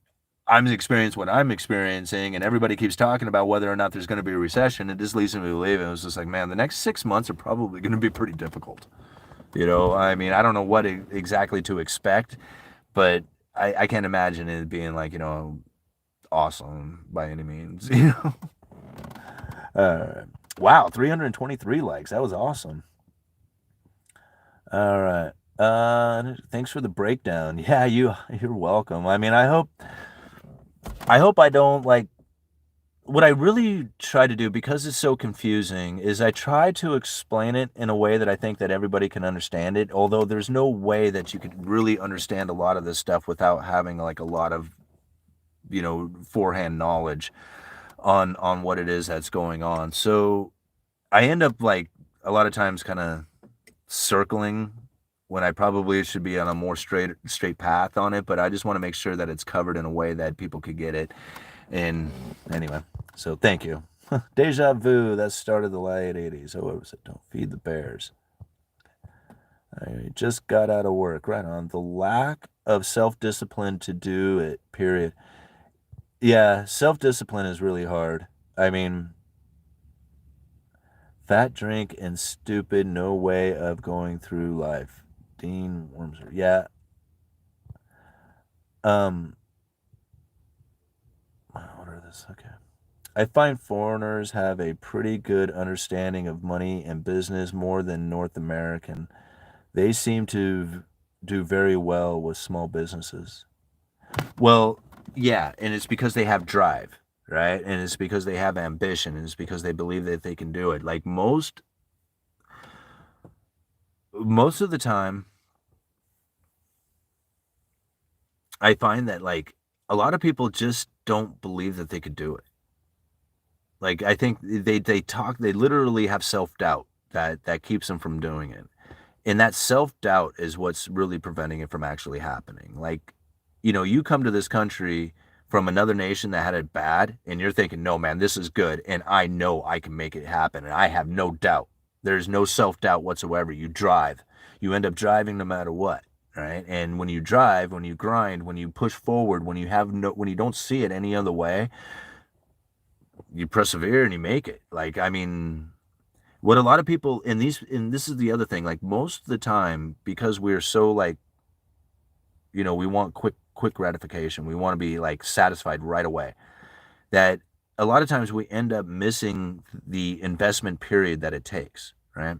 I'm experiencing what I'm experiencing, and everybody keeps talking about whether or not there's going to be a recession. It just leads me to believe it was just like, man, the next 6 months are probably going to be pretty difficult. I mean, I don't know what exactly to expect, but I can't imagine it being like, awesome by any means, Wow, 323 likes. That was awesome. All right. Thanks for the breakdown. Yeah, you're welcome. I mean, I hope I don't like what I really try to do, because it's so confusing, is I try to explain it in a way that I think that everybody can understand it, although there's no way that you could really understand a lot of this stuff without having like a lot of, forehand knowledge on what it is that's going on. So I end up like a lot of times kind of circling when I probably should be on a more straight path on it, but I just want to make sure that it's covered in a way that people could get it. And anyway, so thank you. Deja vu, that started the late 80s. Oh, what was it? Don't feed the bears. I just got out of work. Right on. The lack of self-discipline to do it, period. Yeah, self-discipline is really hard. I mean, fat drink and stupid, no way of going through life. Dean Wormser. Yeah. Order this. Okay. I find foreigners have a pretty good understanding of money and business more than North American. They seem to do very well with small businesses. Well, yeah, and it's because they have drive, right? And it's because they have ambition, and it's because they believe that they can do it. Like most of the time, I find that like a lot of people just don't believe that they could do it. Like I think they literally have self-doubt that keeps them from doing it. And that self-doubt is what's really preventing it from actually happening. Like, you come to this country from another nation that had it bad, and you're thinking, no, man, this is good, and I know I can make it happen, and I have no doubt. There's no self-doubt whatsoever. You drive. You end up driving no matter what, right? And when you drive, when you grind, when you push forward, when you don't see it any other way, you persevere and you make it. Like, I mean, what a lot of people and this is the other thing, like most of the time, because we're so like, we want quick gratification. We want to be like satisfied right away. That a lot of times we end up missing the investment period that it takes, right?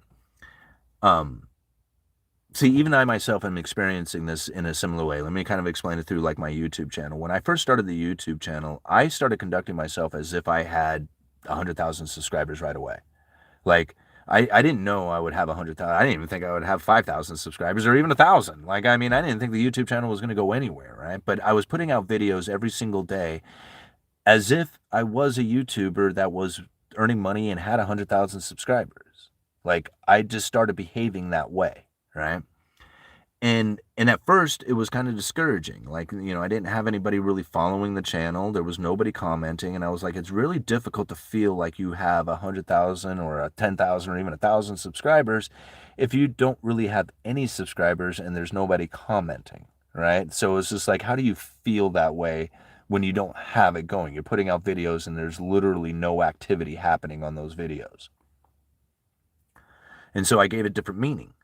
See, even I myself am experiencing this in a similar way. Let me kind of explain it through like my YouTube channel. When I first started the YouTube channel, I started conducting myself as if I had 100,000 subscribers right away. Like I didn't know I would have 100,000. I didn't even think I would have 5,000 subscribers or even 1,000. Like, I mean, I didn't think the YouTube channel was going to go anywhere, right? But I was putting out videos every single day as if I was a YouTuber that was earning money and had 100,000 subscribers. Like, I just started behaving that way, right? And at first it was kind of discouraging. Like, I didn't have anybody really following the channel. There was nobody commenting. And I was like, it's really difficult to feel like you have 100,000 or 10,000 or even 1,000 subscribers if you don't really have any subscribers and there's nobody commenting, right? So it's just like, how do you feel that way when you don't have it going? You're putting out videos and there's literally no activity happening on those videos. And so I gave it different meaning,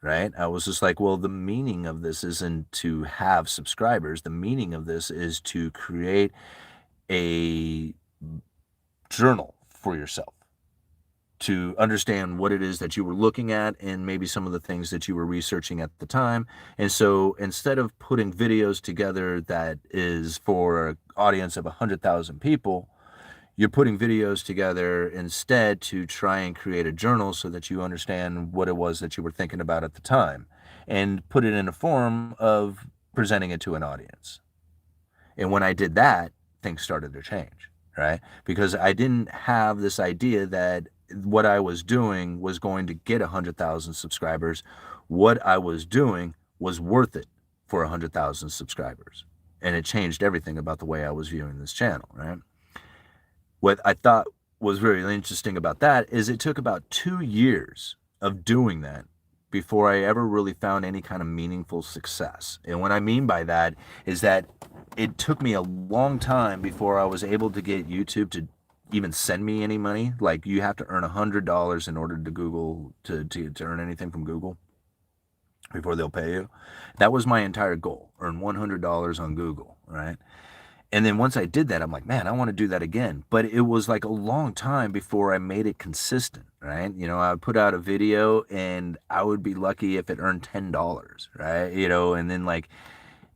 right? I was just like, well, the meaning of this isn't to have subscribers. The meaning of this is to create a journal for yourself, to understand what it is that you were looking at and maybe some of the things that you were researching at the time. And so instead of putting videos together that is for an audience of 100,000 people, you're putting videos together instead to try and create a journal so that you understand what it was that you were thinking about at the time and put it in a form of presenting it to an audience. And when I did that, things started to change, right? Because I didn't have this idea that what I was doing was going to get 100,000 subscribers. What I was doing was worth it for 100,000 subscribers. And it changed everything about the way I was viewing this channel, right? What I thought was very interesting about that is it took about 2 years of doing that before I ever really found any kind of meaningful success. And what I mean by that is that it took me a long time before I was able to get YouTube to even send me any money. Like, you have to earn $100 in order to Google to earn anything from Google before they'll pay you. That was my entire goal, earn $100 on Google, right? And then once I did that, I'm like, man, I want to do that again. But it was like a long time before I made it consistent, right? You know, I would put out a video and I would be lucky if it earned $10, right? You know, and then like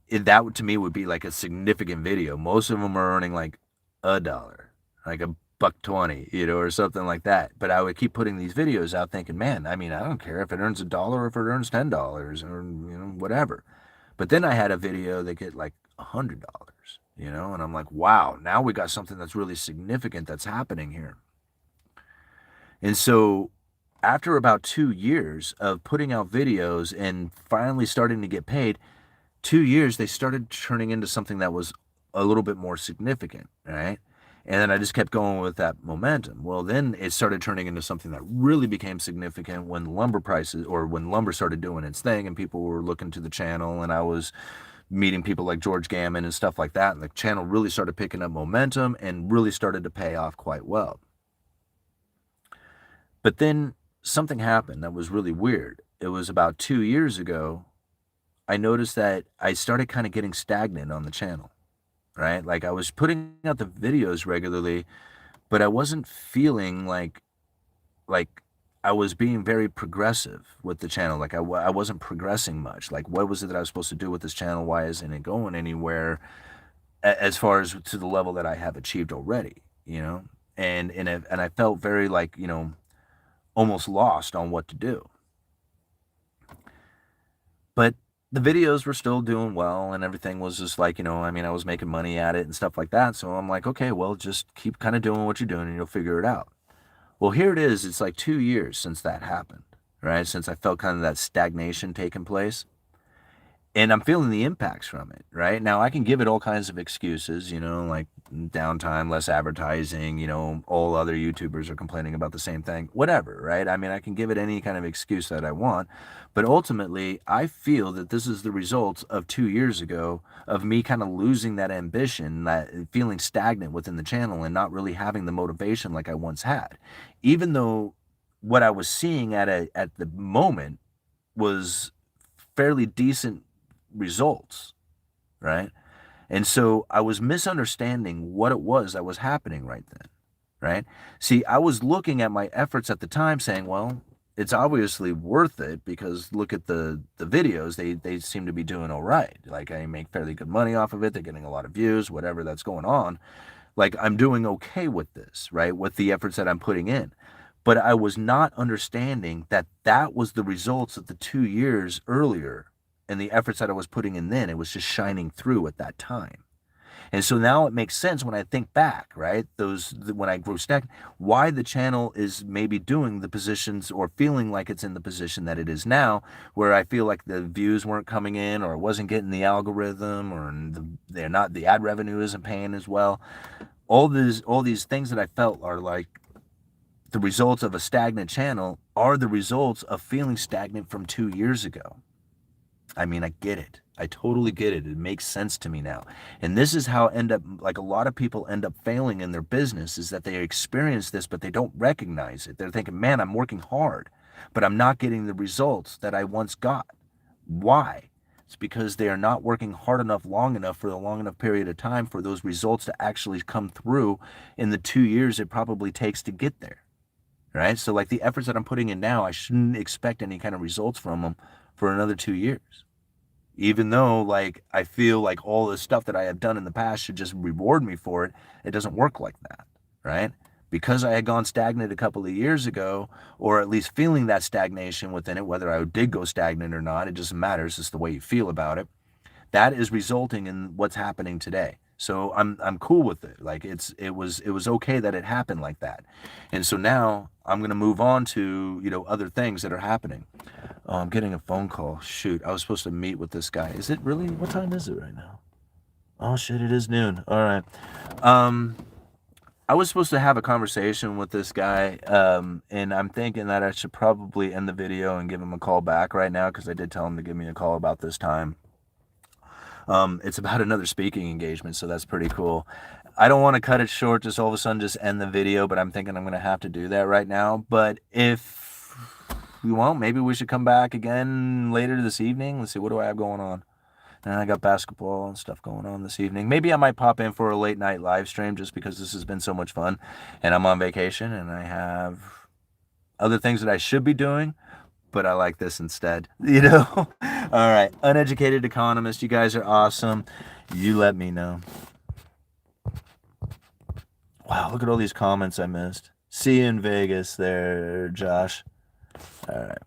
that to me would be like a significant video. Most of them are earning like $1, like $1.20, you know, or something like that. But I would keep putting these videos out thinking, man, I mean, I don't care if it earns $1 or if it earns $10 or, you know, whatever. But then I had a video that get like $100. You know, and I'm like, wow, now we got something that's really significant that's happening here. And so after about 2 years of putting out videos and finally starting to get paid, 2 years, they started turning into something that was a little bit more significant, right? And then I just kept going with that momentum. Well, then it started turning into something that really became significant when lumber prices, or when lumber started doing its thing and people were looking to the channel, and I was meeting people like George Gammon and stuff like that. And the channel really started picking up momentum and really started to pay off quite well. But then something happened that was really weird. It was about 2 years ago. I noticed that I started kind of getting stagnant on the channel, right? Like, I was putting out the videos regularly, but I wasn't feeling like I was being very progressive with the channel. Like, I wasn't progressing much. Like, what was it that I was supposed to do with this channel? Why isn't it going anywhere as far as to the level that I have achieved already, you know? And I felt very like, you know, almost lost on what to do. But the videos were still doing well and everything was just like, you know, I mean, I was making money at it and stuff like that. So I'm like, okay, well, just keep kind of doing what you're doing and you'll figure it out. Well, here it is. It's like 2 years since that happened, right? Since I felt kind of that stagnation taking place. And I'm feeling the impacts from it, right? Now, I can give it all kinds of excuses, you know, like downtime, less advertising, you know, all other YouTubers are complaining about the same thing, whatever, right? I mean, I can give it any kind of excuse that I want. But ultimately, I feel that this is the result of 2 years ago of me kind of losing that ambition, that feeling stagnant within the channel and not really having the motivation like I once had. Even though what I was seeing at the moment was fairly decent results, right? And so I was misunderstanding what it was that was happening right then, right? See, I was looking at my efforts at the time saying, well, it's obviously worth it because look at the videos, they seem to be doing all right. Like, I make fairly good money off of it. They're getting a lot of views, whatever that's going on. Like, I'm doing okay with this, right? With the efforts that I'm putting in. But I was not understanding that that was the results of the 2 years earlier and the efforts that I was putting in then. It was just shining through at that time. And so now it makes sense when I think back, right? When I grew stagnant, why the channel is maybe doing the positions or feeling like it's in the position that it is now, where I feel like the views weren't coming in or it wasn't getting the algorithm or the ad revenue isn't paying as well. All these things that I felt are like the results of a stagnant channel are the results of feeling stagnant from 2 years ago. I mean, I get it. I totally get it. It makes sense to me now. And this is how like a lot of people end up failing in their business, is that they experience this, but they don't recognize it. They're thinking, man, I'm working hard, but I'm not getting the results that I once got. Why? It's because they are not working hard enough, long enough, for a long enough period of time for those results to actually come through in the 2 years it probably takes to get there. Right? So like the efforts that I'm putting in now, I shouldn't expect any kind of results from them for another 2 years. Even though like I feel like all the stuff that I have done in the past should just reward me for it, it doesn't work like that, right? Because I had gone stagnant a couple of years ago, or at least feeling that stagnation within it, whether I did go stagnant or not, it doesn't matter. It's just the way you feel about it. That is resulting in what's happening today. So I'm cool with it. Like it was okay that it happened like that. And so now I'm going to move on to, other things that are happening. Oh, I'm getting a phone call. Shoot, I was supposed to meet with this guy. Is it really? What time is it right now? Oh shit, it is noon. All right. I was supposed to have a conversation with this guy, and I'm thinking that I should probably end the video and give him a call back right now, because I did tell him to give me a call about this time. It's about another speaking engagement, so that's pretty cool. I don't want to cut it short, just all of a sudden just end the video, but I'm thinking I'm going to have to do that right now. But if we won't, maybe we should come back again later this evening. Let's see, what do I have going on? And I got basketball and stuff going on this evening. Maybe I might pop in for a late night live stream, just because this has been so much fun and I'm on vacation and I have other things that I should be doing, but I like this instead, All right, Uneducated Economist, you guys are awesome. You let me know. Wow, look at all these comments I missed. See you in Vegas there, Josh. All right.